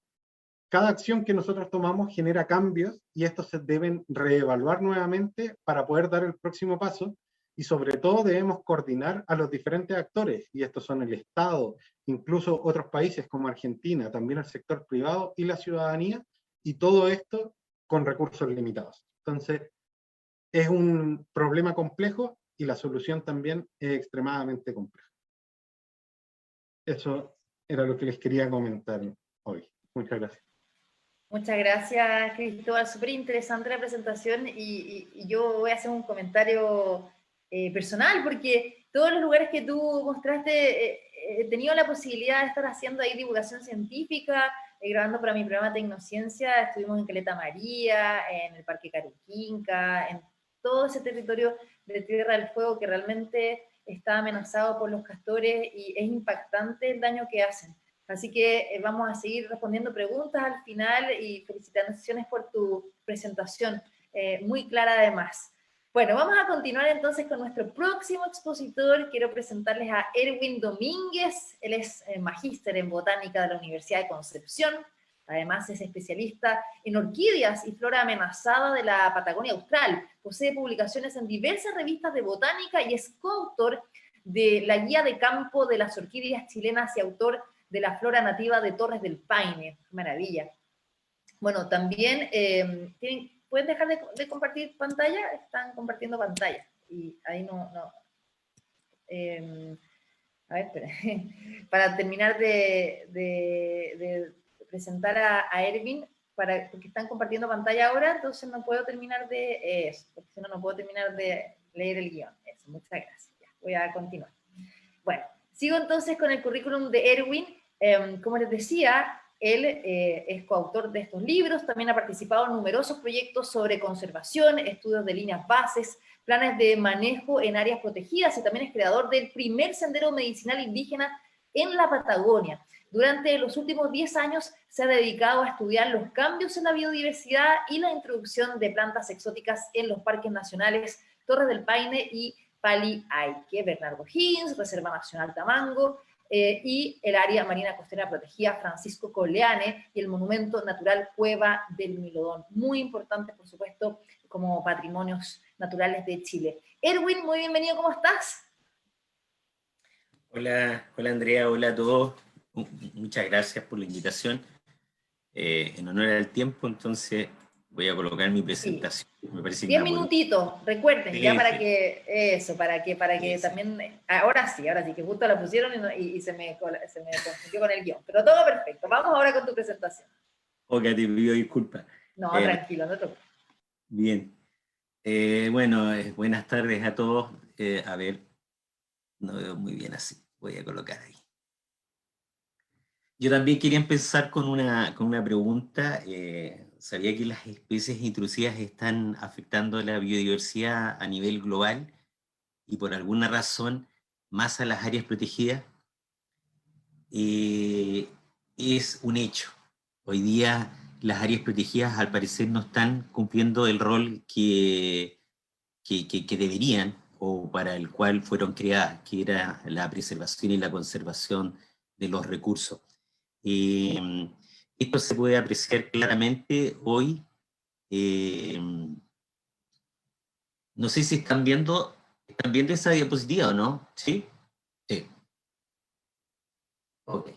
Cada acción que nosotros tomamos genera cambios y estos se deben reevaluar nuevamente para poder dar el próximo paso, y sobre todo debemos coordinar a los diferentes actores, y estos son el Estado, incluso otros países como Argentina, también el sector privado y la ciudadanía, y todo esto con recursos limitados. Entonces, es un problema complejo y la solución también es extremadamente compleja. Eso era lo que les quería comentar hoy. Muchas gracias. Muchas gracias, Cristóbal. Súper interesante la presentación y yo voy a hacer un comentario personal, porque todos los lugares que tú mostraste, he tenido la posibilidad de estar haciendo ahí divulgación científica, grabando para mi programa Tecnociencia. Estuvimos en Caleta María, en el Parque Cariquinca, en todo ese territorio de Tierra del Fuego que realmente está amenazado por los castores y es impactante el daño que hacen. Así que vamos a seguir respondiendo preguntas al final y felicitaciones por tu presentación, muy clara además. Bueno, vamos a continuar entonces con nuestro próximo expositor. Quiero presentarles a Erwin Domínguez. Él es magíster en botánica de la Universidad de Concepción. Además es especialista en orquídeas y flora amenazada de la Patagonia Austral. Posee publicaciones en diversas revistas de botánica y es coautor de la Guía de Campo de las Orquídeas Chilenas y autor de la flora nativa de Torres del Paine. Maravilla. Bueno, también ¿pueden dejar de compartir pantalla? Están compartiendo pantalla y ahí no. A ver, espera. Para terminar de presentar a Erwin, porque están compartiendo pantalla ahora, entonces no puedo terminar de eso, porque si no, no puedo terminar de leer el guión. Eso, muchas gracias. Ya, voy a continuar. Bueno, sigo entonces con el currículum de Erwin. Como les decía, él es coautor de estos libros, también ha participado en numerosos proyectos sobre conservación, estudios de líneas bases, planes de manejo en áreas protegidas, y también es creador del primer sendero medicinal indígena en la Patagonia. Durante los últimos 10 años se ha dedicado a estudiar los cambios en la biodiversidad y la introducción de plantas exóticas en los parques nacionales Torres del Paine y Pali Aike, Bernardo Higgins, Reserva Nacional Tamango, y el área marina costera protegida Francisco Coleane y el monumento natural Cueva del Milodón. Muy importante, por supuesto, como patrimonios naturales de Chile. Erwin, muy bienvenido, ¿cómo estás? Hola Andrea, hola a todos. Muchas gracias por la invitación. En honor al tiempo, entonces voy a colocar mi presentación. Sí. Me parece 10 minutitos, recuerden, sí, ya para sí. que eso, para que sí, también, ahora sí, que justo la pusieron y se me confundió con el guión, pero todo perfecto. Vamos ahora con tu presentación. Ok, te pido disculpas. No, tranquilo, no te preocupes. Bien. Bueno, buenas tardes a todos. A ver, no veo muy bien así. Voy a colocar ahí. Yo también quería empezar con una pregunta. ¿Sabía que las especies intrusivas están afectando la biodiversidad a nivel global y por alguna razón más a las áreas protegidas? Es un hecho. Hoy día las áreas protegidas al parecer no están cumpliendo el rol que deberían o para el cual fueron creadas, que era la preservación y la conservación de los recursos. Esto se puede apreciar claramente hoy. No sé si están viendo esa diapositiva o no. ¿Sí? Sí. Ok.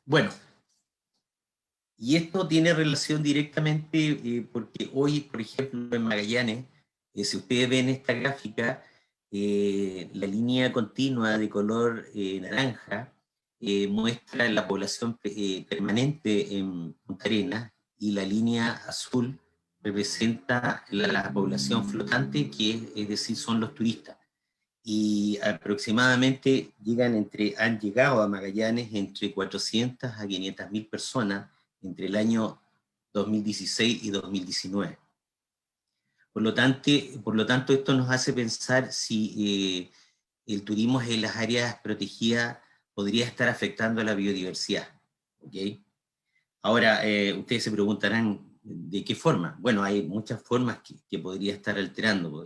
Bueno, y esto tiene relación directamente porque hoy, por ejemplo, en Magallanes, si ustedes ven esta gráfica, la línea continua de color naranja muestra la población permanente en Punta Arenas y la línea azul representa la población flotante, que es decir, son los turistas. Y aproximadamente han llegado a Magallanes entre 400 a 500.000 personas entre el año 2016 y 2019. Por lo tanto, esto nos hace pensar si el turismo en las áreas protegidas podría estar afectando a la biodiversidad. ¿Okay? Ahora, ustedes se preguntarán, ¿de qué forma? Bueno, hay muchas formas que podría estar alterando.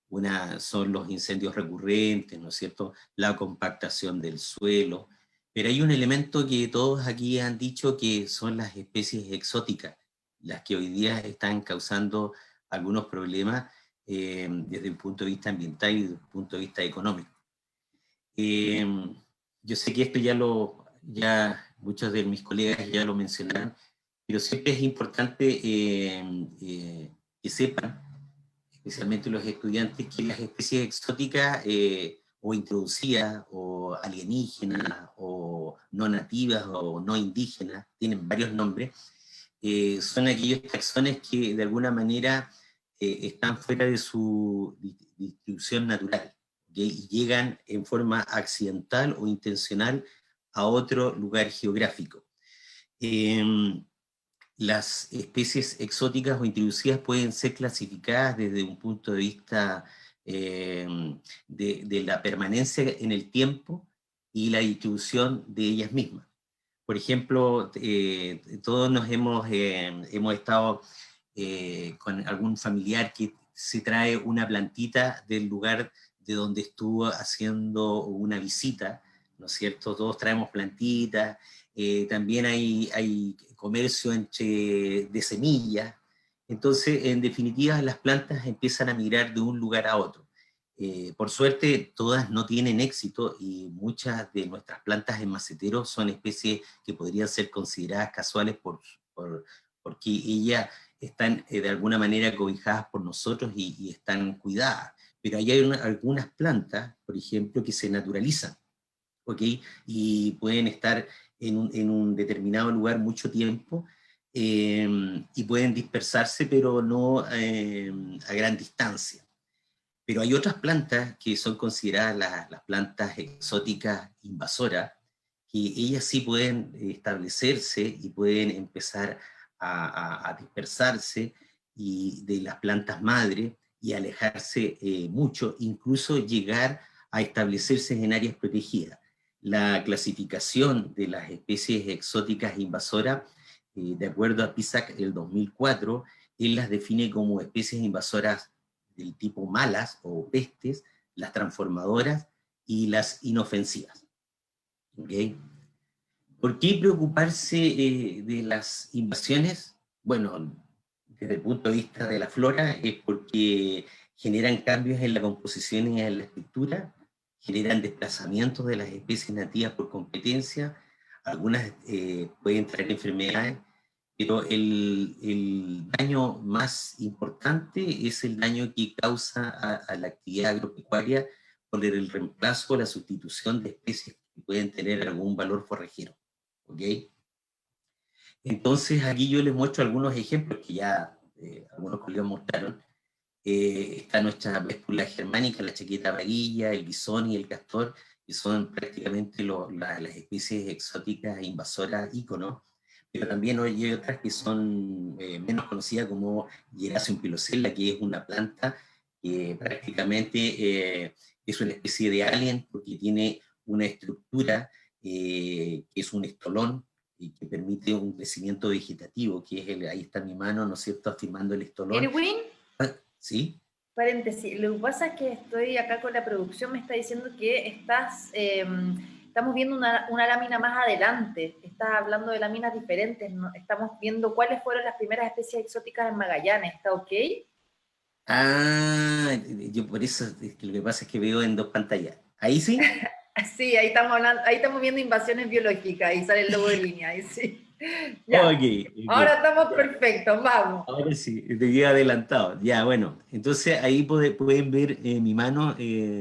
Una son los incendios recurrentes, ¿no es cierto? La compactación del suelo. Pero hay un elemento que todos aquí han dicho, que son las especies exóticas, las que hoy día están causando algunos problemas desde el punto de vista ambiental y desde el punto de vista económico. Yo sé que esto ya muchos de mis colegas ya lo mencionaron, pero siempre es importante que sepan, especialmente los estudiantes, que las especies exóticas o introducidas o alienígenas o no nativas o no indígenas, tienen varios nombres, son aquellos taxones que de alguna manera están fuera de su distribución natural, ¿okay? Y llegan en forma accidental o intencional a otro lugar geográfico. Las especies exóticas o introducidas pueden ser clasificadas desde un punto de vista de la permanencia en el tiempo y la distribución de ellas mismas. Por ejemplo, todos nos hemos estado con algún familiar que se trae una plantita del lugar de donde estuvo haciendo una visita, ¿no es cierto? Todos traemos plantitas. También hay comercio de semillas. Entonces, en definitiva, las plantas empiezan a migrar de un lugar a otro. Por suerte, todas no tienen éxito, y muchas de nuestras plantas en maceteros son especies que podrían ser consideradas casuales porque ellas están de alguna manera cobijadas por nosotros y están cuidadas. Pero hay algunas plantas, por ejemplo, que se naturalizan, ¿ok? Y pueden estar en un determinado lugar mucho tiempo, y pueden dispersarse, pero no a gran distancia. Pero hay otras plantas que son consideradas las plantas exóticas invasoras, que ellas sí pueden establecerse y pueden empezar a dispersarse y de las plantas madre y alejarse mucho, incluso llegar a establecerse en áreas protegidas. La clasificación de las especies exóticas invasoras, de acuerdo a PISAC del 2004, él las define como especies invasoras del tipo malas o pestes, las transformadoras y las inofensivas. ¿Okay? ¿Por qué preocuparse de las invasiones? Bueno, desde el punto de vista de la flora, es porque generan cambios en la composición y en la estructura, generan desplazamientos de las especies nativas por competencia, algunas pueden traer enfermedades, pero el daño más importante es el daño que causa a la actividad agropecuaria por el reemplazo o la sustitución de especies que pueden tener algún valor forrajero. ¿Okay? Entonces aquí yo les muestro algunos ejemplos que ya algunos colegas mostraron. Está nuestra véspula germánica, la chaqueta amarilla, el bisón y el castor, que son prácticamente las especies exóticas e invasoras íconos. Pero también hay otras que son menos conocidas, como Gerasium pilosella, que es una planta que prácticamente es una especie de alien, porque tiene una estructura que es un estolón, y que permite un crecimiento vegetativo, que es ahí está mi mano, ¿no es cierto?, afirmando el estolón. Erwin, ¿Sí? paréntesis, lo que pasa es que estoy acá con la producción, me está diciendo que estamos viendo una lámina más adelante, estás hablando de láminas diferentes, ¿no? Estamos viendo cuáles fueron las primeras especies exóticas en Magallanes, ¿está ok? Ah, yo por eso, es que lo que pasa es que veo en dos pantallas. ¿Ahí sí? Sí, ahí estamos viendo invasiones biológicas, ahí sale el logo de línea, ahí sí. Ya. Okay. Ahora estamos perfectos, vamos. Ahora sí, te quedé adelantado. Ya, bueno, entonces ahí pueden ver mi mano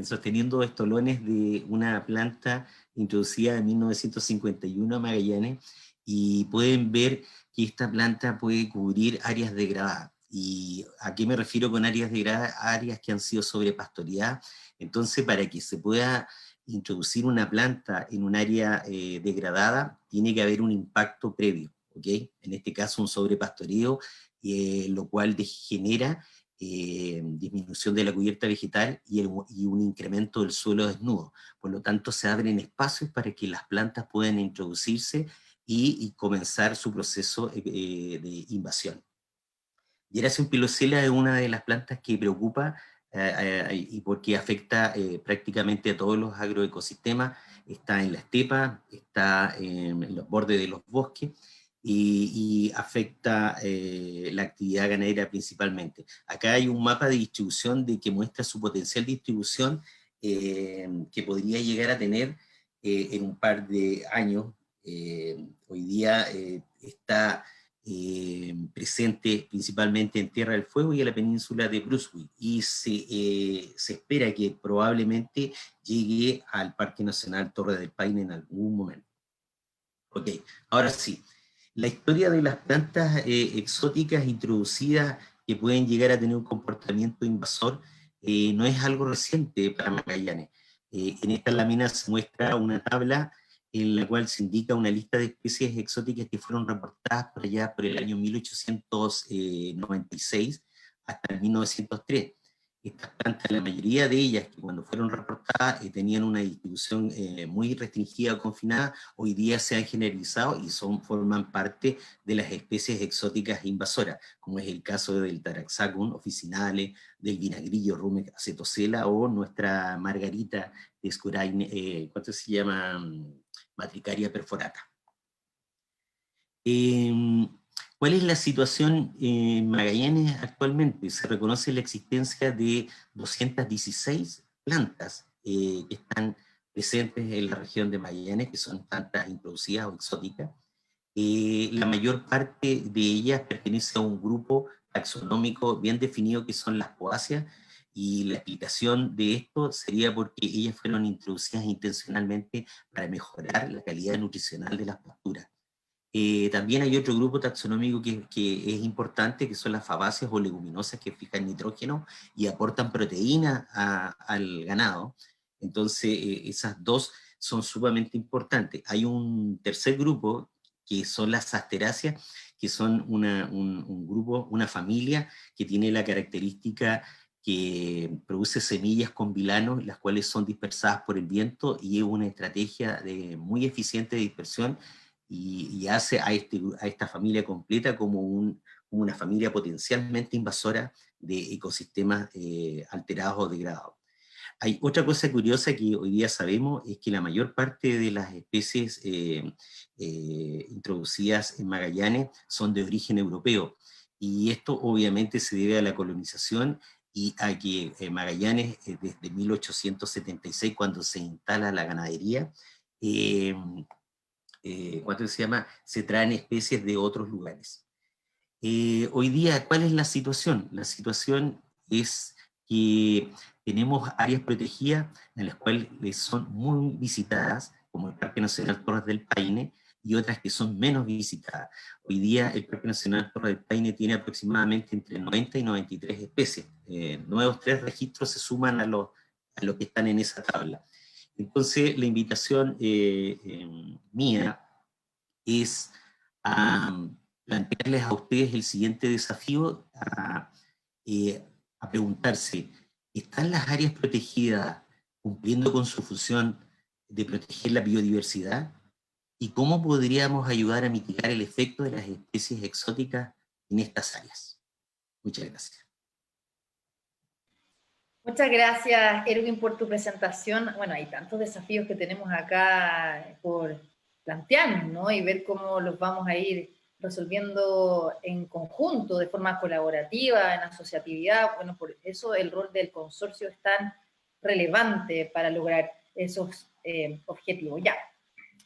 sosteniendo estolones de una planta introducida en 1951 a Magallanes, y pueden ver que esta planta puede cubrir áreas degradadas. ¿Y a qué me refiero con áreas degradadas? Áreas que han sido sobrepastoreadas. Entonces, para que se pueda introducir una planta en un área degradada, tiene que haber un impacto previo, ¿ok? En este caso, un sobrepastoreo, lo cual genera disminución de la cubierta vegetal y un incremento del suelo desnudo. Por lo tanto, se abren espacios para que las plantas puedan introducirse y comenzar su proceso de invasión. Hieracium pilosella es una de las plantas que preocupa y porque afecta prácticamente a todos los agroecosistemas. Está en la estepa, está en los bordes de los bosques, y afecta la actividad ganadera principalmente. Acá hay un mapa de distribución que muestra su potencial distribución que podría llegar a tener en un par de años. Hoy día está presente principalmente en Tierra del Fuego y en la península de Brunswick, y se espera que probablemente llegue al Parque Nacional Torre del Paine en algún momento. Ok, ahora sí, la historia de las plantas exóticas introducidas que pueden llegar a tener un comportamiento invasor no es algo reciente para Magallanes. En esta lámina se muestra una tabla en la cual se indica una lista de especies exóticas que fueron reportadas por allá por el año 1896 hasta el 1903. Estas plantas, la mayoría de ellas, que cuando fueron reportadas tenían una distribución muy restringida o confinada, hoy día se han generalizado y forman parte de las especies exóticas invasoras, como es el caso del Taraxacum officinale, del vinagrillo Rumex acetosela, o nuestra margarita de Scuraine, ¿cuánto se llama? Matricaria perforata. ¿Cuál es la situación en Magallanes actualmente? Se reconoce la existencia de 216 plantas que están presentes en la región de Magallanes, que son plantas introducidas o exóticas. La mayor parte de ellas pertenece a un grupo taxonómico bien definido, que son las poáceas, y la explicación de esto sería porque ellas fueron introducidas intencionalmente para mejorar la calidad nutricional de las pasturas. También hay otro grupo taxonómico que es importante, que son las fabáceas o leguminosas, que fijan nitrógeno y aportan proteína al ganado. Entonces, esas dos son sumamente importantes. Hay un tercer grupo, que son las asteráceas, que son un grupo, una familia que tiene la característica que produce semillas con vilanos, las cuales son dispersadas por el viento, y es una estrategia muy eficiente de dispersión, y hace a esta familia completa como una familia potencialmente invasora de ecosistemas alterados o degradados. Hay otra cosa curiosa que hoy día sabemos, es que la mayor parte de las especies introducidas en Magallanes son de origen europeo, y esto obviamente se debe a la colonización y a que Magallanes, desde 1876, cuando se instala la ganadería, ¿cuánto se llama? Se traen especies de otros lugares. Hoy día, ¿cuál es la situación? La situación es que tenemos áreas protegidas en las cuales son muy visitadas, como el Parque Nacional Torres del Paine, y otras que son menos visitadas. Hoy día el Parque Nacional Torres del Paine tiene aproximadamente entre 90 y 93 especies. Nuevos 3 registros se suman a los que están en esa tabla. Entonces, la invitación mía es a plantearles a ustedes el siguiente desafío, a preguntarse: ¿están las áreas protegidas cumpliendo con su función de proteger la biodiversidad? ¿Y cómo podríamos ayudar a mitigar el efecto de las especies exóticas en estas áreas? Muchas gracias. Muchas gracias, Erwin, por tu presentación. Bueno, hay tantos desafíos que tenemos acá por plantearnos, ¿no? Y ver cómo los vamos a ir resolviendo en conjunto, de forma colaborativa, en asociatividad. Bueno, por eso el rol del consorcio es tan relevante para lograr esos objetivos. Ya.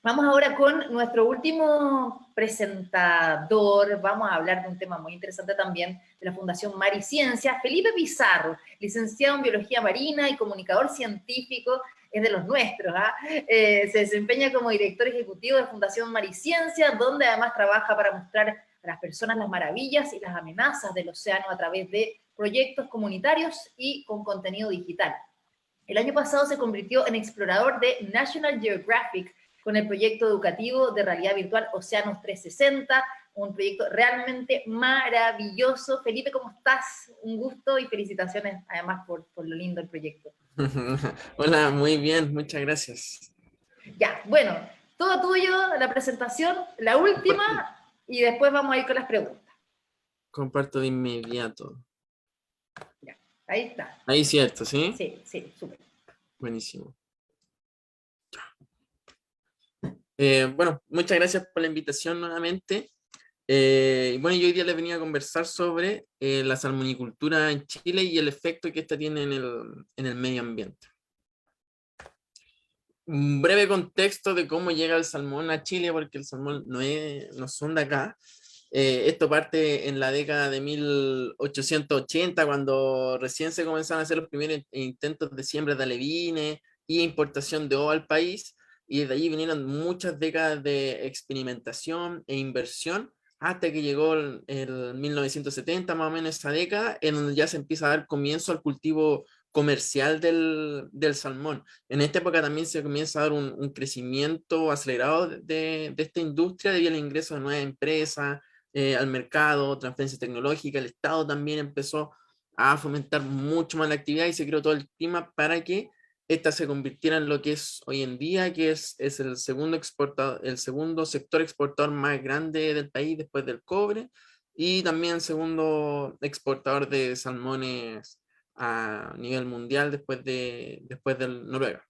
Vamos ahora con nuestro último presentador. Vamos a hablar de un tema muy interesante también de la Fundación Mar y Ciencia. Felipe Pizarro, licenciado en Biología Marina y comunicador científico, es de los nuestros, ¿ah? Se desempeña como director ejecutivo de Fundación Mariciencia, donde además trabaja para mostrar a las personas las maravillas y las amenazas del océano a través de proyectos comunitarios y con contenido digital. El año pasado se convirtió en explorador de National Geographic con el proyecto educativo de realidad virtual Océanos 360, un proyecto realmente maravilloso. Felipe, ¿cómo estás? Un gusto y felicitaciones además por lo lindo el proyecto. Hola, muy bien, muchas gracias. Ya, bueno, todo tuyo, la presentación, la última, y después vamos a ir con las preguntas. Comparto de inmediato. Ya, ahí está. Ahí cierto, ¿sí? Sí, sí, súper. Buenísimo. Bueno, muchas gracias por la invitación nuevamente. Bueno, yo hoy día les venía a conversar sobre la salmonicultura en Chile y el efecto que esta tiene en el medio ambiente. Un breve contexto de cómo llega el salmón a Chile, porque el salmón no son de acá. Esto parte en la década de 1880, cuando recién se comenzaron a hacer los primeros intentos de siembra de alevines y importación de ova al país, y desde allí vinieron muchas décadas de experimentación e inversión, hasta que llegó el 1970, más o menos esa década, en donde ya se empieza a dar comienzo al cultivo comercial del salmón. En esta época también se comienza a dar un crecimiento acelerado de esta industria debido al ingreso de nuevas empresas al mercado, transferencia tecnológica. El Estado también empezó a fomentar mucho más la actividad y se creó todo el clima para que esta se convirtiera en lo que es hoy en día, que es el segundo sector exportador más grande del país después del cobre, y también el segundo exportador de salmones a nivel mundial después del Noruega.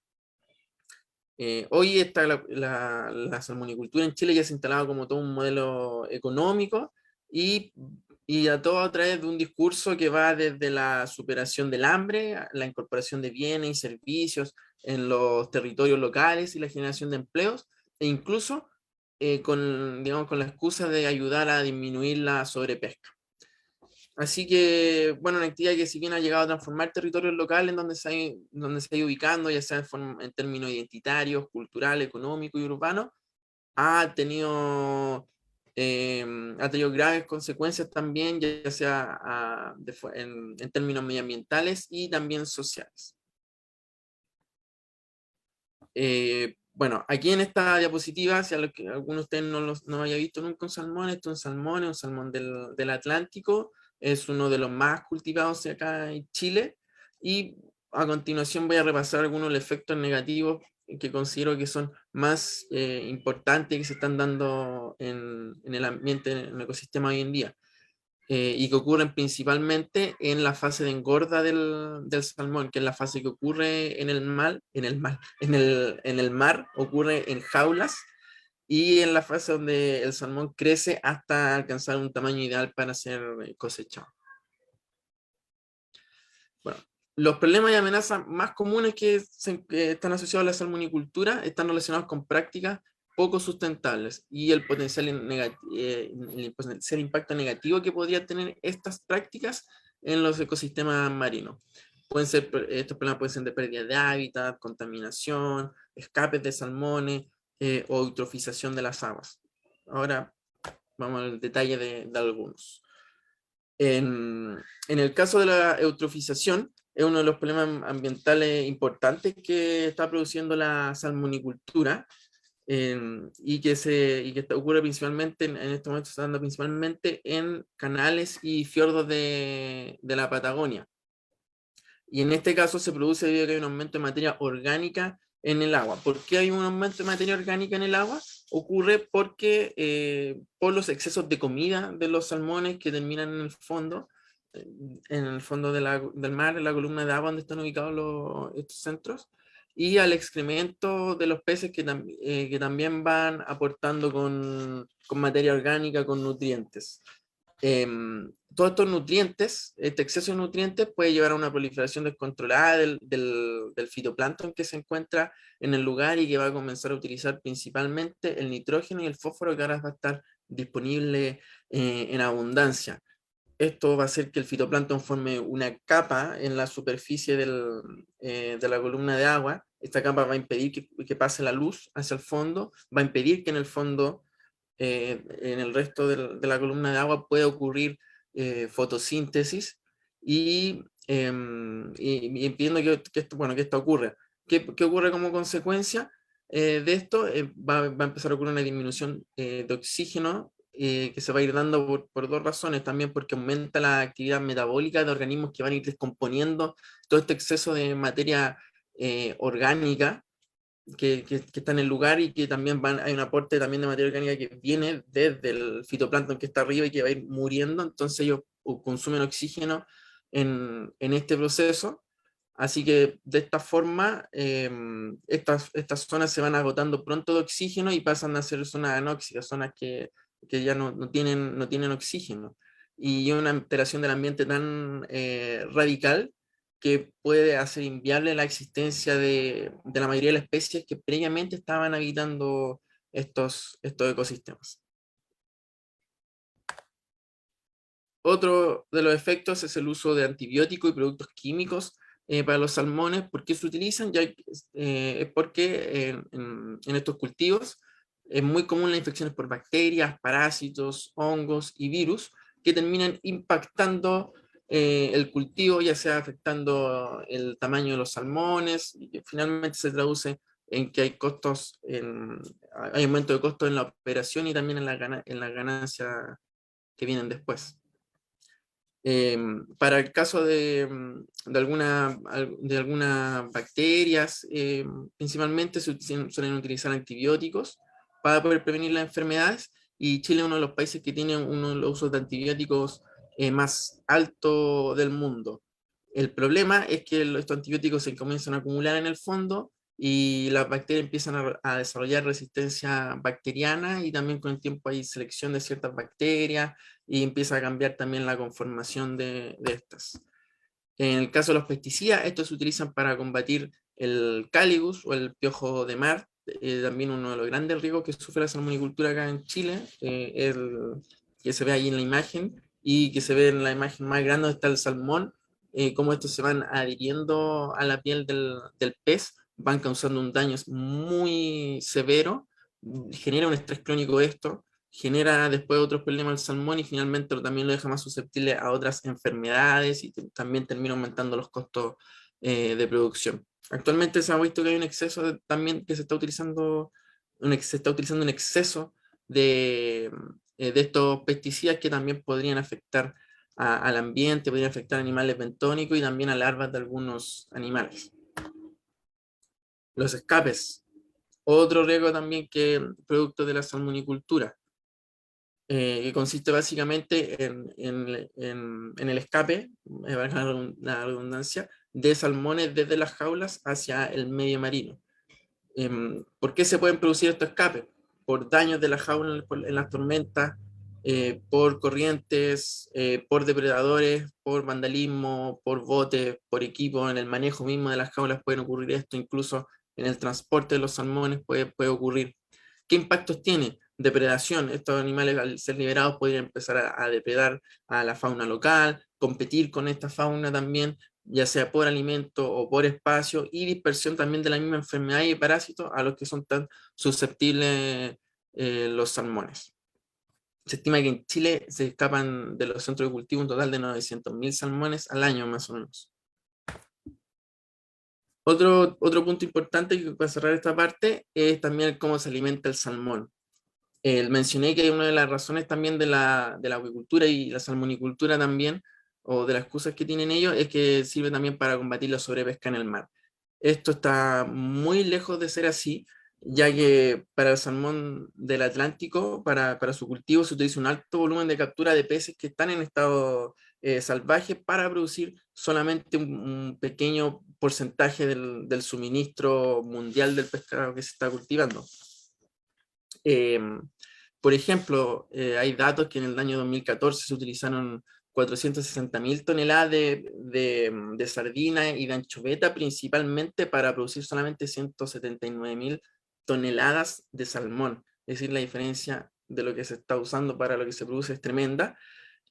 Hoy está la salmonicultura en Chile ya se ha instalado como todo un modelo económico y a todo a través de un discurso que va desde la superación del hambre, la incorporación de bienes y servicios en los territorios locales y la generación de empleos, e incluso con la excusa de ayudar a disminuir la sobrepesca. Así que, bueno, una actividad que si bien ha llegado a transformar territorios locales en donde se ha ido ubicando, ya sea en términos identitarios, cultural, económico y urbano, ha tenido graves consecuencias también, ya sea en términos medioambientales y también sociales. Bueno, aquí en esta diapositiva, si alguno de ustedes no haya visto nunca un salmón, esto es un salmón del Atlántico, es uno de los más cultivados acá en Chile, y a continuación voy a repasar algunos de los efectos negativos que considero que son más importantes que se están dando en el ambiente, en el ecosistema hoy en día. Y que ocurren principalmente en la fase de engorda del salmón, que es la fase que ocurre en el mar, ocurre en jaulas, y en la fase donde el salmón crece hasta alcanzar un tamaño ideal para ser cosechado. Bueno, los problemas y amenazas más comunes que están asociados a la salmonicultura están relacionados con prácticas poco sustentables y el potencial impacto negativo que podría tener estas prácticas en los ecosistemas marinos. Estos problemas pueden ser de pérdida de hábitat, contaminación, escapes de salmones o eutrofización de las aguas. Ahora vamos al detalle de algunos. En el caso de la eutrofización, es uno de los problemas ambientales importantes que está produciendo la salmonicultura, y que ocurre principalmente, en este momento está dando principalmente en canales y fiordos de la Patagonia. Y en este caso se produce debido a que hay un aumento de materia orgánica en el agua. ¿Por qué hay un aumento de materia orgánica en el agua? Ocurre porque por los excesos de comida de los salmones que terminan en el fondo del mar, en la columna de agua donde están ubicados estos centros, y al excremento de los peces que también van aportando con materia orgánica, con nutrientes. Todos estos nutrientes, este exceso de nutrientes puede llevar a una proliferación descontrolada del fitoplancton que se encuentra en el lugar y que va a comenzar a utilizar principalmente el nitrógeno y el fósforo, que ahora va a estar disponible en abundancia. Esto va a hacer que el fitoplancton forme una capa en la superficie de la columna de agua, Esta capa va a impedir que pase la luz hacia el fondo, va a impedir que en el fondo, en el resto de la columna de agua, pueda ocurrir fotosíntesis y impidiendo que esto ocurra. ¿Qué ocurre como consecuencia de esto? Va a empezar a ocurrir una disminución de oxígeno que se va a ir dando por dos razones, también porque aumenta la actividad metabólica de organismos que van a ir descomponiendo todo este exceso de materia orgánica que está en el lugar, y que también hay un aporte también de materia orgánica que viene desde el fitoplancton que está arriba y que va a ir muriendo. Entonces ellos consumen oxígeno en este proceso. Así que de esta forma estas zonas se van agotando pronto de oxígeno y pasan a ser zonas anóxicas, zonas que ya no tienen oxígeno. Y una alteración del ambiente tan radical que puede hacer inviable la existencia de la mayoría de las especies que previamente estaban habitando estos ecosistemas. Otro de los efectos es el uso de antibióticos y productos químicos para los salmones. ¿Por qué se utilizan? Es porque en estos cultivos es muy común las infecciones por bacterias, parásitos, hongos y virus que terminan impactando el cultivo, ya sea afectando el tamaño de los salmones, y que finalmente se traduce en que hay hay aumento de costos en la operación y también en la ganancia que vienen después. Para el caso de algunas bacterias, principalmente suelen utilizar antibióticos para poder prevenir las enfermedades, y Chile es uno de los países que tiene uno de los usos de antibióticos más alto del mundo. El problema es que estos antibióticos se comienzan a acumular en el fondo y las bacterias empiezan a desarrollar resistencia bacteriana, y también con el tiempo hay selección de ciertas bacterias y empieza a cambiar también la conformación de estas. En el caso de los pesticidas, estos se utilizan para combatir el cáligus o el piojo de mar, también uno de los grandes riesgos que sufre la salmonicultura acá en Chile, que se ve ahí en la imagen, y que se ve en la imagen más grande donde está el salmón, cómo estos se van adhiriendo a la piel del pez, van causando un daño muy severo, genera un estrés crónico esto, genera después otros problemas al salmón, y finalmente también lo deja más susceptible a otras enfermedades, y también termina aumentando los costos de producción. Actualmente se ha visto que hay un exceso también que se está utilizando un exceso de estos pesticidas que también podrían afectar al ambiente, podrían afectar a animales bentónicos y también a larvas de algunos animales. Los escapes, otro riesgo también que producto de la salmonicultura, que consiste básicamente en el escape, valga la redundancia, de salmones desde las jaulas hacia el medio marino. ¿Por qué se pueden producir estos escapes? Por daños de la jaula en las tormentas, por corrientes, por depredadores, por vandalismo, por botes, por equipo, en el manejo mismo de las jaulas pueden ocurrir esto, incluso en el transporte de los salmones puede ocurrir. ¿Qué impactos tiene? Depredación. Estos animales, al ser liberados, podrían empezar a depredar a la fauna local, competir con esta fauna también, ya sea por alimento o por espacio, y dispersión también de la misma enfermedad y parásitos a los que son tan susceptibles los salmones. Se estima que en Chile se escapan de los centros de cultivo un total de 900.000 salmones al año, más o menos. Otro punto importante que para cerrar esta parte es también cómo se alimenta el salmón. Mencioné que una de las razones también de la acuicultura y la salmonicultura también, o de las excusas que tienen ellos, es que sirve también para combatir la sobrepesca en el mar. Esto está muy lejos de ser así, ya que para el salmón del Atlántico, para su cultivo, se utiliza un alto volumen de captura de peces que están en estado salvaje para producir solamente un pequeño porcentaje del suministro mundial del pescado que se está cultivando. Por ejemplo, hay datos que en el año 2014 se utilizaron 460.000 toneladas de sardina y de anchoveta, principalmente para producir solamente 179.000 toneladas de salmón. Es decir, la diferencia de lo que se está usando para lo que se produce es tremenda.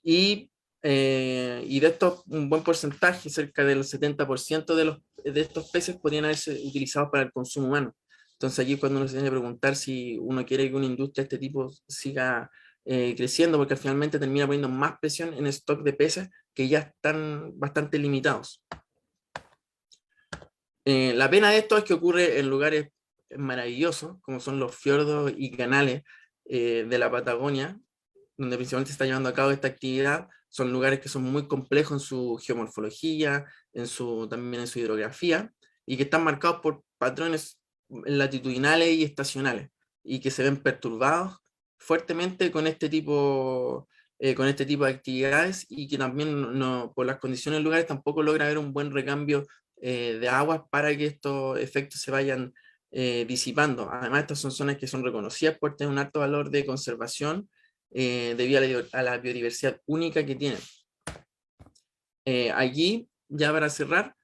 Y y de estos, un buen porcentaje, cerca del 70% de estos peces podrían haberse utilizados para el consumo humano. Entonces aquí cuando uno se tiene que preguntar si uno quiere que una industria de este tipo siga creciendo, porque finalmente termina poniendo más presión en el stock de peces que ya están bastante limitados. La pena de esto es que ocurre en lugares maravillosos, como son los fiordos y canales de la Patagonia, donde principalmente se está llevando a cabo esta actividad. Son lugares que son muy complejos en su geomorfología, también en su hidrografía, y que están marcados por patrones latitudinales y estacionales, y que se ven perturbados fuertemente con este tipo de actividades, y que también por las condiciones del lugar tampoco logra haber un buen recambio de aguas para que estos efectos se vayan disipando. Además, estas son zonas que son reconocidas por tener un alto valor de conservación debido a la biodiversidad única que tienen. Aquí, ya para cerrar,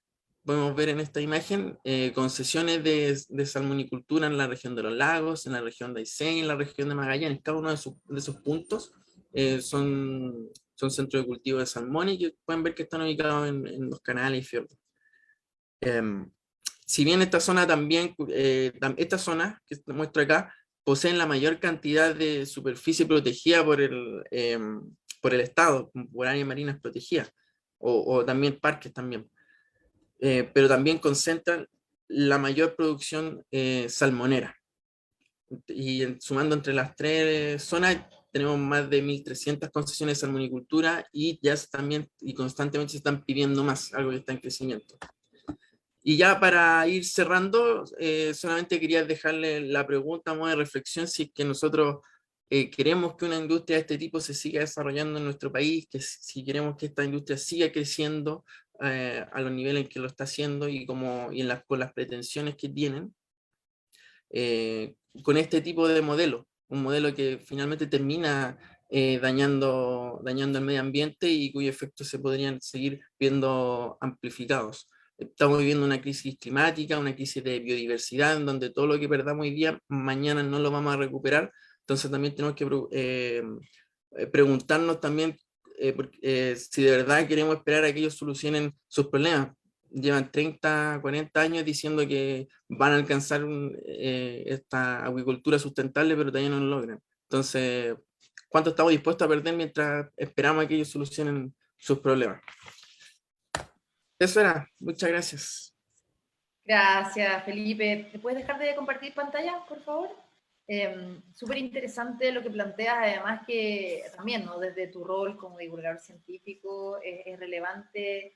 podemos ver en esta imagen concesiones de salmonicultura en la región de los lagos, en la región de Aysén, en la región de Magallanes. Cada uno de esos puntos son centros de cultivo de salmón, y que pueden ver que están ubicados en los canales y fiordos. Si bien esta zona también, esta zona que muestro acá, poseen la mayor cantidad de superficie protegida por el Estado, por áreas marinas protegidas, o también parques también, pero también concentran la mayor producción salmonera. Y sumando entre las tres zonas, tenemos más de 1.300 concesiones de salmonicultura, y ya también y constantemente se están pidiendo más, algo que está en crecimiento. Y ya para ir cerrando, solamente quería dejarle la pregunta, modo de reflexión, si es que nosotros queremos que una industria de este tipo se siga desarrollando en nuestro país, que si queremos que esta industria siga creciendo a los niveles en que lo está haciendo, y con las pretensiones que tienen, con este tipo de modelo, un modelo que finalmente termina dañando el medio ambiente, y cuyos efectos se podrían seguir viendo amplificados. Estamos viviendo una crisis climática, una crisis de biodiversidad, en donde todo lo que perdamos hoy día, mañana no lo vamos a recuperar. Entonces también tenemos que preguntarnos también si de verdad queremos esperar a que ellos solucionen sus problemas. Llevan 30, 40 años diciendo que van a alcanzar esta acuicultura sustentable, pero todavía no lo logran. Entonces, ¿cuánto estamos dispuestos a perder mientras esperamos a que ellos solucionen sus problemas? Eso era. Muchas gracias. Gracias, Felipe. ¿Me puedes dejar de compartir pantalla, por favor? Súper interesante lo que planteas, además que también, ¿no? Desde tu rol como divulgador científico, es relevante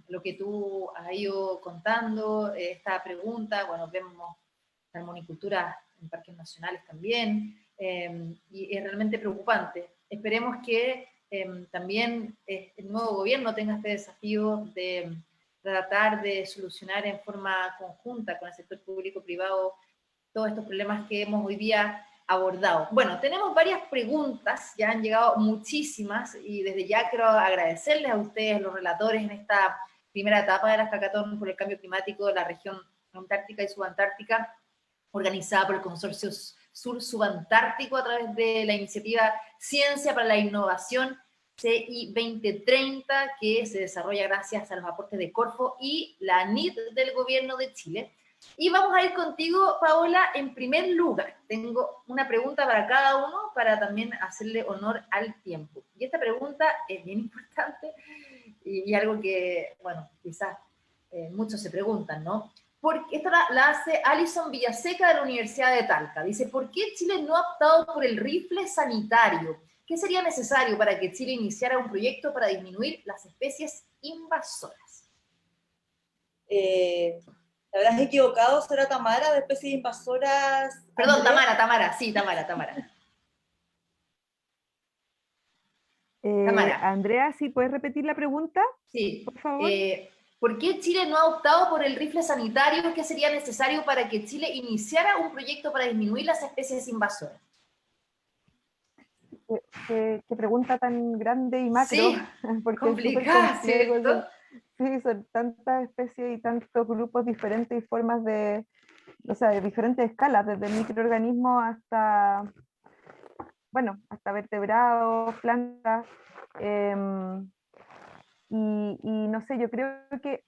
lo que tú has ido contando, esta pregunta. Bueno, vemos salmonicultura en parques nacionales también, y es realmente preocupante. Esperemos que también el nuevo gobierno tenga este desafío de tratar de solucionar en forma conjunta con el sector público-privado todos estos problemas que hemos hoy día abordado. Bueno, tenemos varias preguntas, ya han llegado muchísimas, y desde ya quiero agradecerles a ustedes, los relatores, en esta primera etapa de la Hackathon por el Cambio Climático de la región antártica y subantártica, organizada por el Consorcio Sur Subantártico a través de la iniciativa Ciencia para la Innovación CI 2030, que se desarrolla gracias a los aportes de Corfo y la NID del Gobierno de Chile. Y vamos a ir contigo, Paola, en primer lugar. Tengo una pregunta para cada uno para también hacerle honor al tiempo. Y esta pregunta es bien importante y algo que, bueno, quizás muchos se preguntan, ¿no? Porque esta la hace Alison Villaseca de la Universidad de Talca. Dice, ¿por qué Chile no ha optado por el rifle sanitario? ¿Qué sería necesario para que Chile iniciara un proyecto para disminuir las especies invasoras? La verdad es equivocado, será Tamara, de especies invasoras. Perdón, Tamara, sí, Tamara. Tamara. Andrea, ¿sí puedes repetir la pregunta? Sí. Por favor. ¿Por qué Chile no ha optado por el rifle sanitario? ¿Qué sería necesario para que Chile iniciara un proyecto para disminuir las especies invasoras? Qué pregunta tan grande y macro. Sí, porque complicada, ¿cierto? Sí, son tantas especies y tantos grupos diferentes y formas de diferentes escalas, desde microorganismos hasta bueno, hasta vertebrados, plantas, y no sé, yo creo que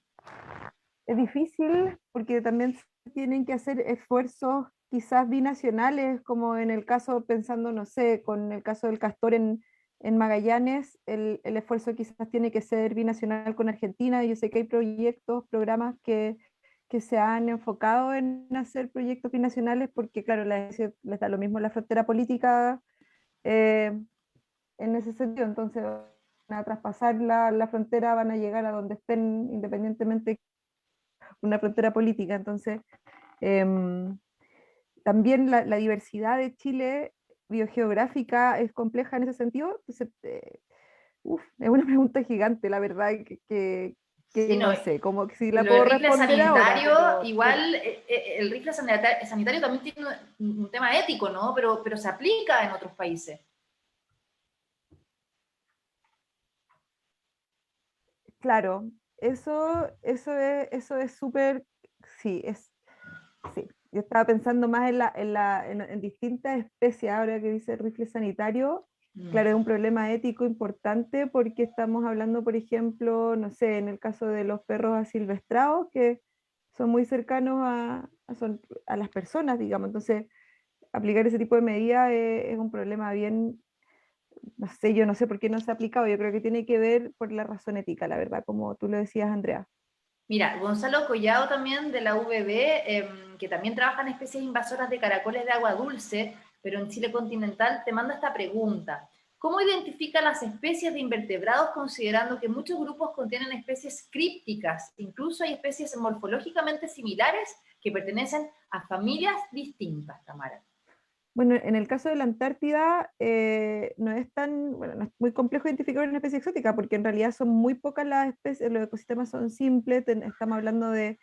es difícil porque también se tienen que hacer esfuerzos quizás binacionales, como en el caso, pensando, no sé, con el caso del castor en Magallanes, el esfuerzo quizás tiene que ser binacional con Argentina. Yo sé que hay proyectos, programas que se han enfocado en hacer proyectos binacionales porque, claro, les da lo mismo la frontera política eh, en ese sentido. Entonces, van a traspasar la frontera, van a llegar a donde estén, independientemente de una frontera política. Entonces, em, también la diversidad de Chile biogeográfica es compleja en ese sentido. Entonces, es una pregunta gigante, la verdad, que Sí, no, no sé, como que si y la lo del puedo rifle responder ahora, sanitario, pero igual el rifle sanitario también tiene un tema ético, ¿no? Pero se aplica en otros países. claro, eso es súper, sí, sí. Yo estaba pensando más en distintas especies, ahora que dice rifle sanitario. Mm. Claro, es un problema ético importante porque estamos hablando, por ejemplo, no sé, en el caso de los perros asilvestrados, que son muy cercanos a las personas, digamos. Entonces, aplicar ese tipo de medidas es un problema bien, no sé, yo no sé por qué no se ha aplicado. Yo creo que tiene que ver por la razón ética, la verdad, como tú lo decías, Andrea. Mira, Gonzalo Collado también de la UBB, que también trabaja en especies invasoras de caracoles de agua dulce, pero en Chile continental, te manda esta pregunta. ¿Cómo identifican las especies de invertebrados considerando que muchos grupos contienen especies crípticas? Incluso hay especies morfológicamente similares que pertenecen a familias distintas, Tamara. Bueno, en el caso de la Antártida, no es tan, bueno, no es muy complejo identificar una especie exótica, porque en realidad son muy pocas las especies, los ecosistemas son simples. Estamos hablando de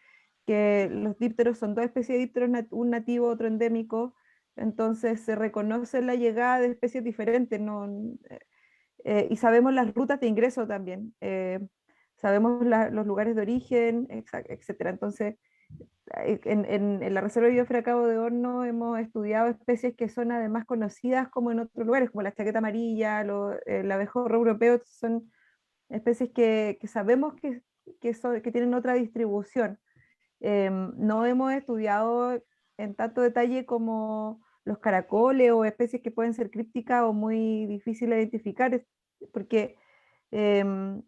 que los dípteros son dos especies de dípteros, un nativo, otro endémico. Entonces se reconoce la llegada de especies diferentes, ¿no? Y sabemos las rutas de ingreso también, sabemos los lugares de origen, etcétera. Entonces, en la Reserva de Biosfera Cabo de Horno hemos estudiado especies que son además conocidas como en otros lugares, como la chaqueta amarilla, el abejorro europeo. Son especies que sabemos que tienen otra distribución. No hemos estudiado en tanto detalle como los caracoles o especies que pueden ser crípticas o muy difíciles de identificar, porque em,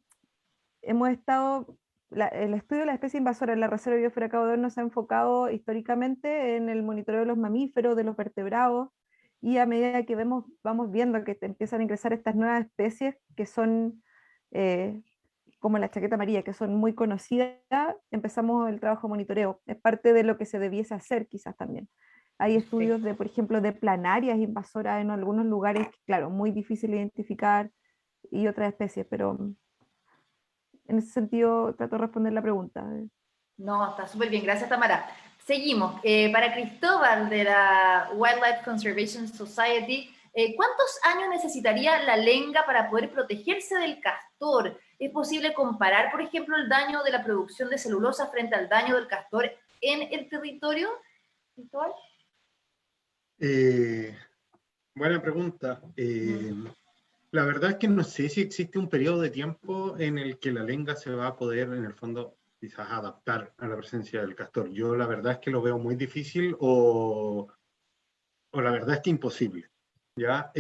hemos estado, el estudio de la especie invasora en la Reserva de Biosfera Cabo de Hornos se ha enfocado históricamente en el monitoreo de los mamíferos, de los vertebrados, y a medida que vamos viendo que empiezan a ingresar estas nuevas especies que son eh, como la chaqueta amarilla, que son muy conocidas, empezamos el trabajo de monitoreo. Es parte de lo que se debiese hacer quizás también. Hay estudios de, por ejemplo, de planarias invasoras en algunos lugares, claro, muy difícil de identificar, y otras especies, pero en ese sentido trato de responder la pregunta. No, está súper bien, gracias Tamara. Seguimos. Para Cristóbal de la Wildlife Conservation Society, ¿cuántos años necesitaría la lenga para poder protegerse del castor? ¿Es posible comparar, por ejemplo, el daño de la producción de celulosa frente al daño del castor en el territorio, Cristóbal? Buena pregunta. La verdad es que no sé si existe un periodo de tiempo en el que la lenga se va a poder, en el fondo, quizás adaptar a la presencia del castor. Yo la verdad es que lo veo muy difícil o la verdad es que imposible. ¿Ya?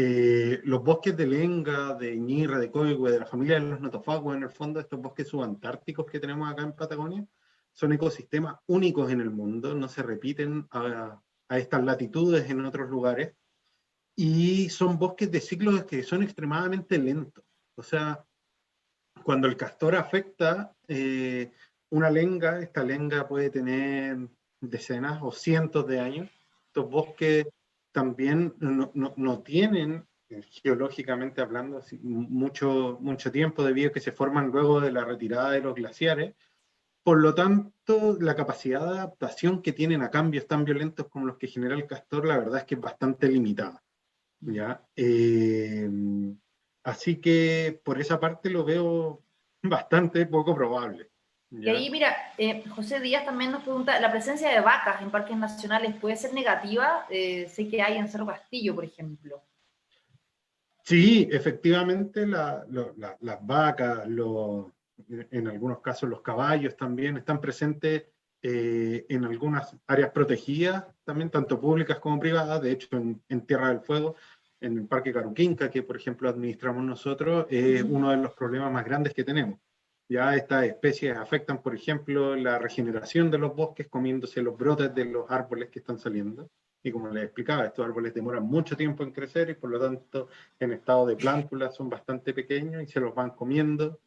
Los bosques de lenga, de ñirra, de coigüe, de la familia de los notofagus, en el fondo, estos bosques subantárticos que tenemos acá en Patagonia, son ecosistemas únicos en el mundo, no se repiten a estas latitudes en otros lugares, y son bosques de ciclos que son extremadamente lentos. O sea, cuando el castor afecta una lenga, esta lenga puede tener decenas o cientos de años. Estos bosques también no tienen, geológicamente hablando, mucho tiempo debido a que se forman luego de la retirada de los glaciares. Por lo tanto, la capacidad de adaptación que tienen a cambios tan violentos como los que genera el castor, la verdad es que es bastante limitada. ¿Ya? Así que por esa parte lo veo bastante poco probable. Y ¿Ya? ahí, mira, José Díaz también nos pregunta, ¿la presencia de vacas en parques nacionales puede ser negativa? Sé que hay en Cerro Castillo, por ejemplo. Sí, efectivamente, las vacas, en algunos casos los caballos también están presentes en algunas áreas protegidas, también tanto públicas como privadas. De hecho, en Tierra del Fuego, en el Parque Caruquinca, que por ejemplo administramos nosotros, es uno de los problemas más grandes que tenemos. Ya estas especies afectan, por ejemplo, la regeneración de los bosques, comiéndose los brotes de los árboles que están saliendo. Y como les explicaba, estos árboles demoran mucho tiempo en crecer y por lo tanto en estado de plántula son bastante pequeños y se los van comiendo,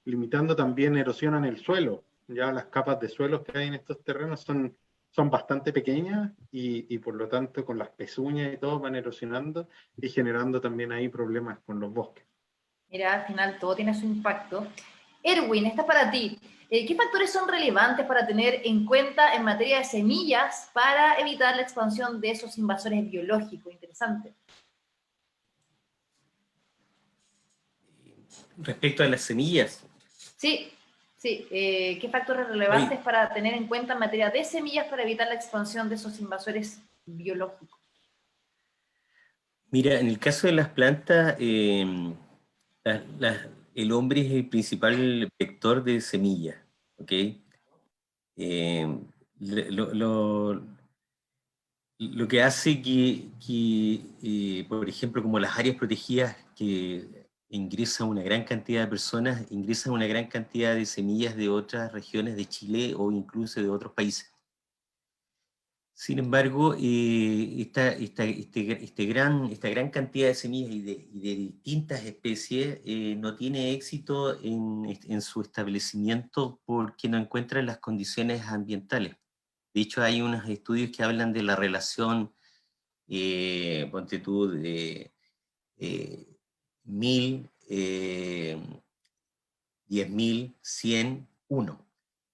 limitando también, erosionan el suelo. Ya las capas de suelos que hay en estos terrenos son bastante pequeñas y por lo tanto con las pezuñas y todo van erosionando y generando también ahí problemas con los bosques. Mira, al final todo tiene su impacto. Erwin, esta es para ti. ¿Qué factores son relevantes para tener en cuenta en materia de semillas para evitar la expansión de esos invasores biológicos? Interesante. Respecto a las semillas. Sí, sí. ¿Qué factores relevantes para tener en cuenta en materia de semillas para evitar la expansión de esos invasores biológicos? Mira, en el caso de las plantas, el hombre es el principal vector de semillas, ¿ok? Eh, lo, lo- lo que hace que, por ejemplo, como las áreas protegidas que ingresan una gran cantidad de personas, ingresan una gran cantidad de semillas de otras regiones de Chile o incluso de otros países. Sin embargo, esta gran cantidad de semillas y de distintas especies no tiene éxito en su establecimiento porque no encuentran las condiciones ambientales. De hecho, hay unos estudios que hablan de la relación, ponte tú, de 1000, 10.000, 100, 1,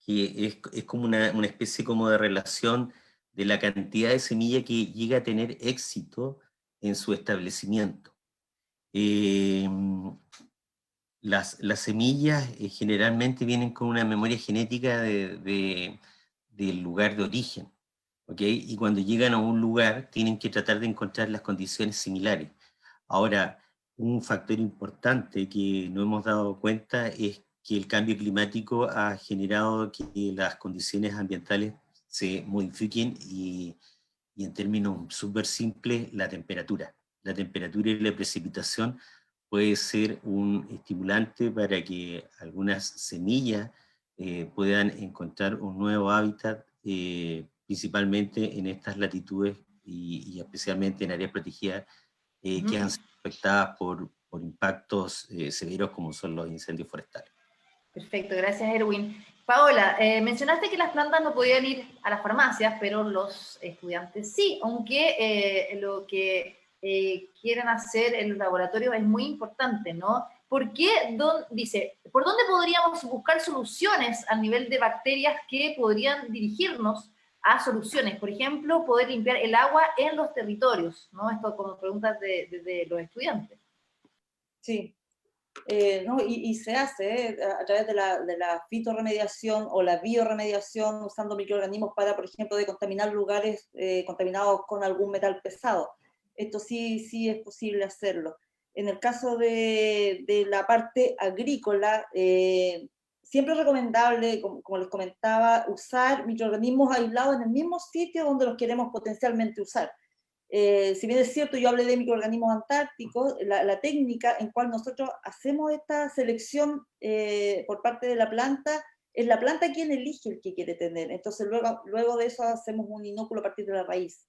que es como una especie como de relación de la cantidad de semilla que llega a tener éxito en su establecimiento. Eh, las semillas generalmente vienen con una memoria genética del lugar de origen, ¿ok? Y cuando llegan a un lugar tienen que tratar de encontrar las condiciones similares. Ahora, un factor importante que no hemos dado cuenta es que el cambio climático ha generado que las condiciones ambientales se modifiquen y en términos súper simples, la temperatura. La temperatura y la precipitación puede ser un estimulante para que algunas semillas puedan encontrar un nuevo hábitat, principalmente en estas latitudes y especialmente en áreas protegidas que han sido afectadas por impactos severos como son los incendios forestales. Perfecto, gracias Erwin. Paola, mencionaste que las plantas no podían ir a las farmacias, pero los estudiantes sí, aunque lo que quieran hacer en los laboratorios es muy importante, ¿no? ¿Por qué? Dice, ¿por dónde podríamos buscar soluciones a nivel de bacterias que podrían dirigirnos a soluciones? Por ejemplo, poder limpiar el agua en los territorios, ¿no? Esto como preguntas de los estudiantes. Sí. ¿No? Y se hace a través de la fitorremediación o la biorremediación usando microorganismos para, por ejemplo, decontaminar lugares contaminados con algún metal pesado. Esto sí es posible hacerlo. En el caso de la parte agrícola, siempre es recomendable, como les comentaba, usar microorganismos aislados en el mismo sitio donde los queremos potencialmente usar. Si bien es cierto, yo hablé de microorganismos antárticos, la técnica en cual nosotros hacemos esta selección por parte de la planta, es la planta quien elige el que quiere tener. Entonces luego de eso hacemos un inóculo a partir de la raíz.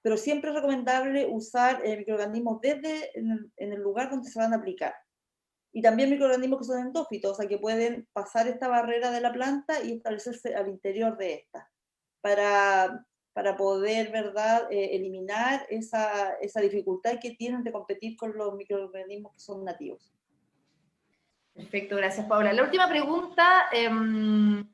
Pero siempre es recomendable usar microorganismos desde en el lugar donde se van a aplicar. Y también microorganismos que son endófitos, o sea, que pueden pasar esta barrera de la planta y establecerse al interior de esta. Para poder, ¿verdad?, eliminar esa dificultad que tienen de competir con los microorganismos que son nativos. Perfecto, gracias Paula. La última pregunta, que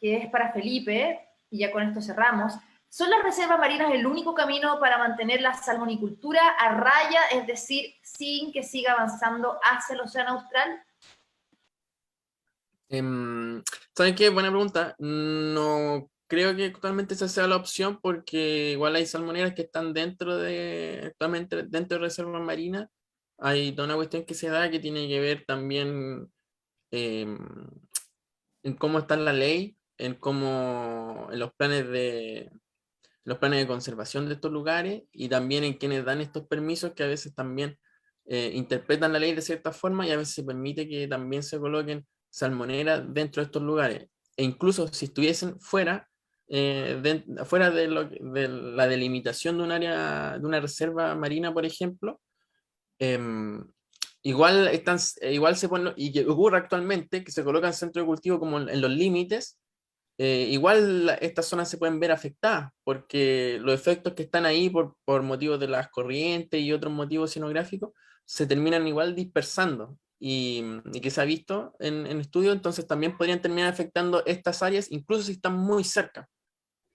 es para Felipe, y ya con esto cerramos. ¿Son las reservas marinas el único camino para mantener la salmonicultura a raya, es decir, sin que siga avanzando hacia el océano austral? ¿Saben qué? Buena pregunta. No creo que actualmente esa sea la opción, porque igual hay salmoneras que están actualmente dentro de reservas marinas. Hay toda una cuestión que se da que tiene que ver también en cómo está la ley, en los planes de conservación de estos lugares, y también en quienes dan estos permisos, que a veces también interpretan la ley de cierta forma, y a veces se permite que también se coloquen salmoneras dentro de estos lugares. E incluso si estuviesen fuera, fuera de la delimitación de un área, de una reserva marina, por ejemplo, igual se pone, y que ocurre actualmente, que se colocan centros de cultivo como en los límites. Igual estas zonas se pueden ver afectadas, porque los efectos que están ahí por motivos de las corrientes y otros motivos oceanográficos se terminan igual dispersando, y que se ha visto en estudios, entonces también podrían terminar afectando estas áreas, incluso si están muy cerca.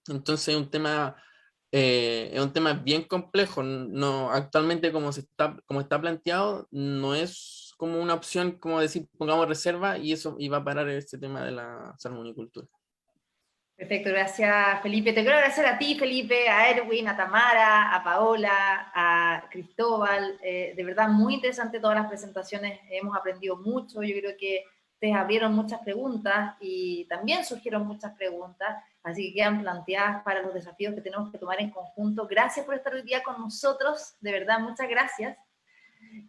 Entonces es un tema bien complejo. No, actualmente como está planteado, no es como una opción como decir pongamos reserva y va a parar este tema de la salmonicultura. Perfecto, gracias Felipe. Te quiero agradecer a ti, Felipe, a Erwin, a Tamara, a Paola, a Cristóbal. De verdad, muy interesante todas las presentaciones. Hemos aprendido mucho. Yo creo que ustedes abrieron muchas preguntas y también surgieron muchas preguntas, así que quedan planteadas para los desafíos que tenemos que tomar en conjunto. Gracias por estar hoy día con nosotros. De verdad, muchas gracias.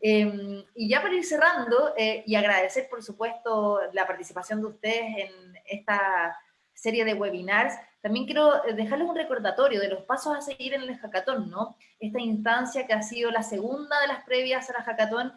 Y ya para ir cerrando, y agradecer, por supuesto, la participación de ustedes en esta serie de webinars, también quiero dejarles un recordatorio de los pasos a seguir en el hackathon, ¿no? Esta instancia que ha sido la segunda de las previas a la hackathon,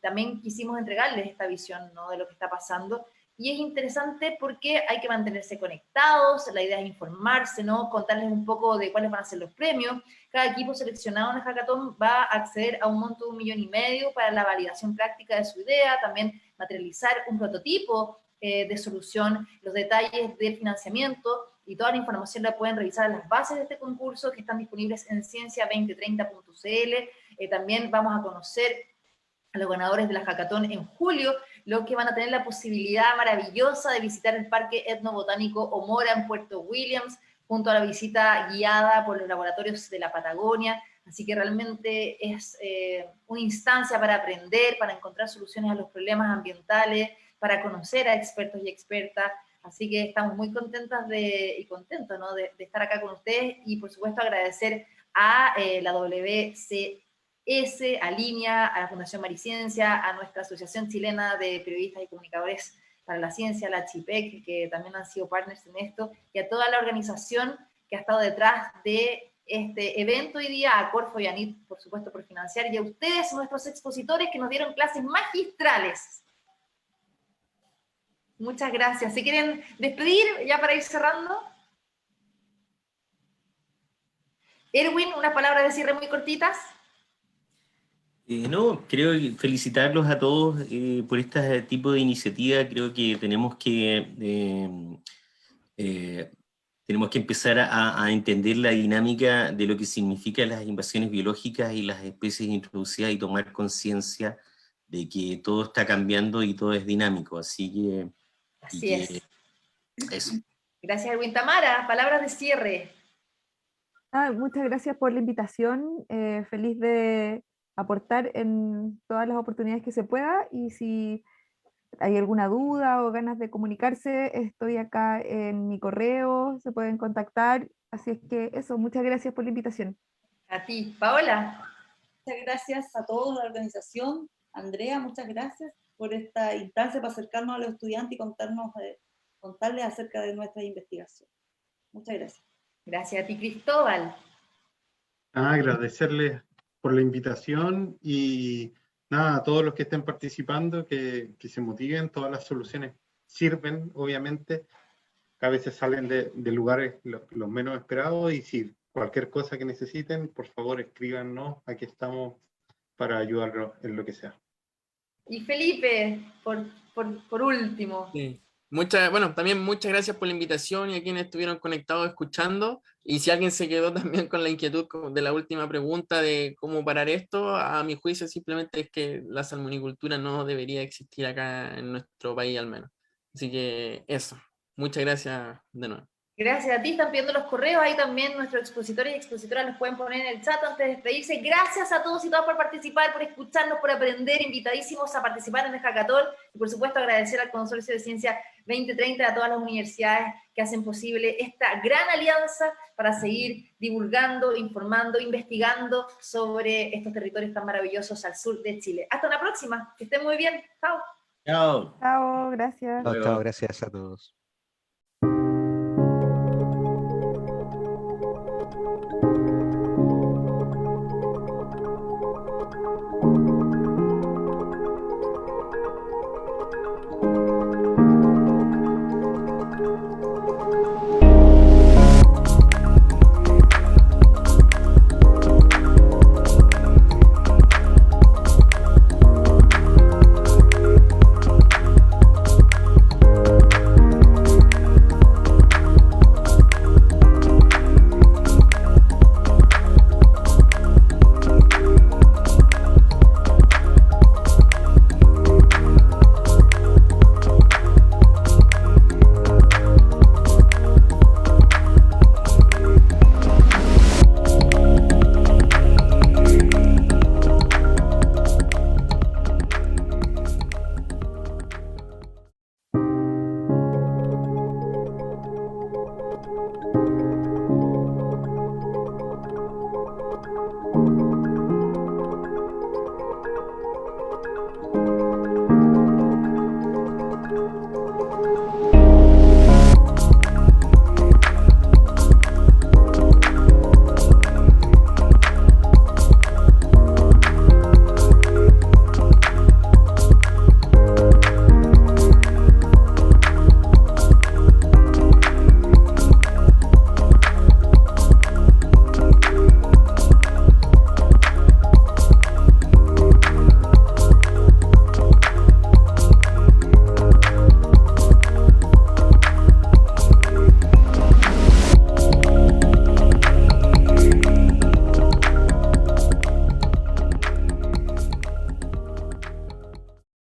también quisimos entregarles esta visión, ¿no?, de lo que está pasando. Y es interesante porque hay que mantenerse conectados, la idea es informarse, ¿no?, contarles un poco de cuáles van a ser los premios. Cada equipo seleccionado en el hackathon va a acceder a un monto de 1,5 millones para la validación práctica de su idea, también materializar un prototipo de solución, los detalles del financiamiento, y toda la información la pueden revisar en las bases de este concurso que están disponibles en ciencia2030.cl. También vamos a conocer a los ganadores de la hackathon en julio, los que van a tener la posibilidad maravillosa de visitar el Parque Etnobotánico Omora en Puerto Williams, junto a la visita guiada por los laboratorios de la Patagonia. Así que realmente es una instancia para aprender, para encontrar soluciones a los problemas ambientales, para conocer a expertos y expertas. Así que estamos muy contentas y contentos, ¿no?, de estar acá con ustedes, y por supuesto agradecer a la WCS, a Línea, a la Fundación Mariciencia, a nuestra Asociación Chilena de Periodistas y Comunicadores para la Ciencia, la CHIPEC, que también han sido partners en esto, y a toda la organización que ha estado detrás de este evento hoy día, a Corfo y a NIT, por supuesto, por financiar, y a ustedes, nuestros expositores, que nos dieron clases magistrales. Muchas gracias. ¿Se quieren despedir ya para ir cerrando? Erwin, unas palabras de cierre muy cortitas. No, creo que felicitarlos a todos por este tipo de iniciativa. Creo que tenemos que empezar a entender la dinámica de lo que significan las invasiones biológicas y las especies introducidas, y tomar conciencia de que todo está cambiando y todo es dinámico. Así que... Así es. Eso. Gracias, Erwin. Tamara, palabras de cierre. Muchas gracias por la invitación. Feliz de aportar en todas las oportunidades que se pueda, y si hay alguna duda o ganas de comunicarse, estoy acá en mi correo, se pueden contactar. Así es que eso, muchas gracias por la invitación. A ti, Paola. Muchas gracias a todos, la organización. Andrea, muchas gracias por esta instancia para acercarnos a los estudiantes y contarles acerca de nuestra investigación. Muchas gracias. Gracias a ti, Cristóbal. Agradecerles por la invitación, y nada, a todos los que estén participando, que se motiven. Todas las soluciones sirven, obviamente. A veces salen de lugares los menos esperados, y si cualquier cosa que necesiten, por favor escríbanos. Aquí estamos para ayudarlos en lo que sea. Y Felipe, por último. Sí. También muchas gracias por la invitación, y a quienes estuvieron conectados escuchando. Y si alguien se quedó también con la inquietud de la última pregunta de cómo parar esto, a mi juicio simplemente es que la salmonicultura no debería existir acá en nuestro país al menos. Así que eso, muchas gracias de nuevo. Gracias a ti, están pidiendo los correos, ahí también nuestros expositores y expositoras los pueden poner en el chat antes de despedirse. Gracias a todos y todas por participar, por escucharnos, por aprender, invitadísimos a participar en el hackathon y por supuesto agradecer al Consorcio de Ciencia 2030, a todas las universidades que hacen posible esta gran alianza para seguir divulgando, informando, investigando sobre estos territorios tan maravillosos al sur de Chile. Hasta la próxima, que estén muy bien, chao. Chao. Chao, gracias. Chao, chao, gracias a todos.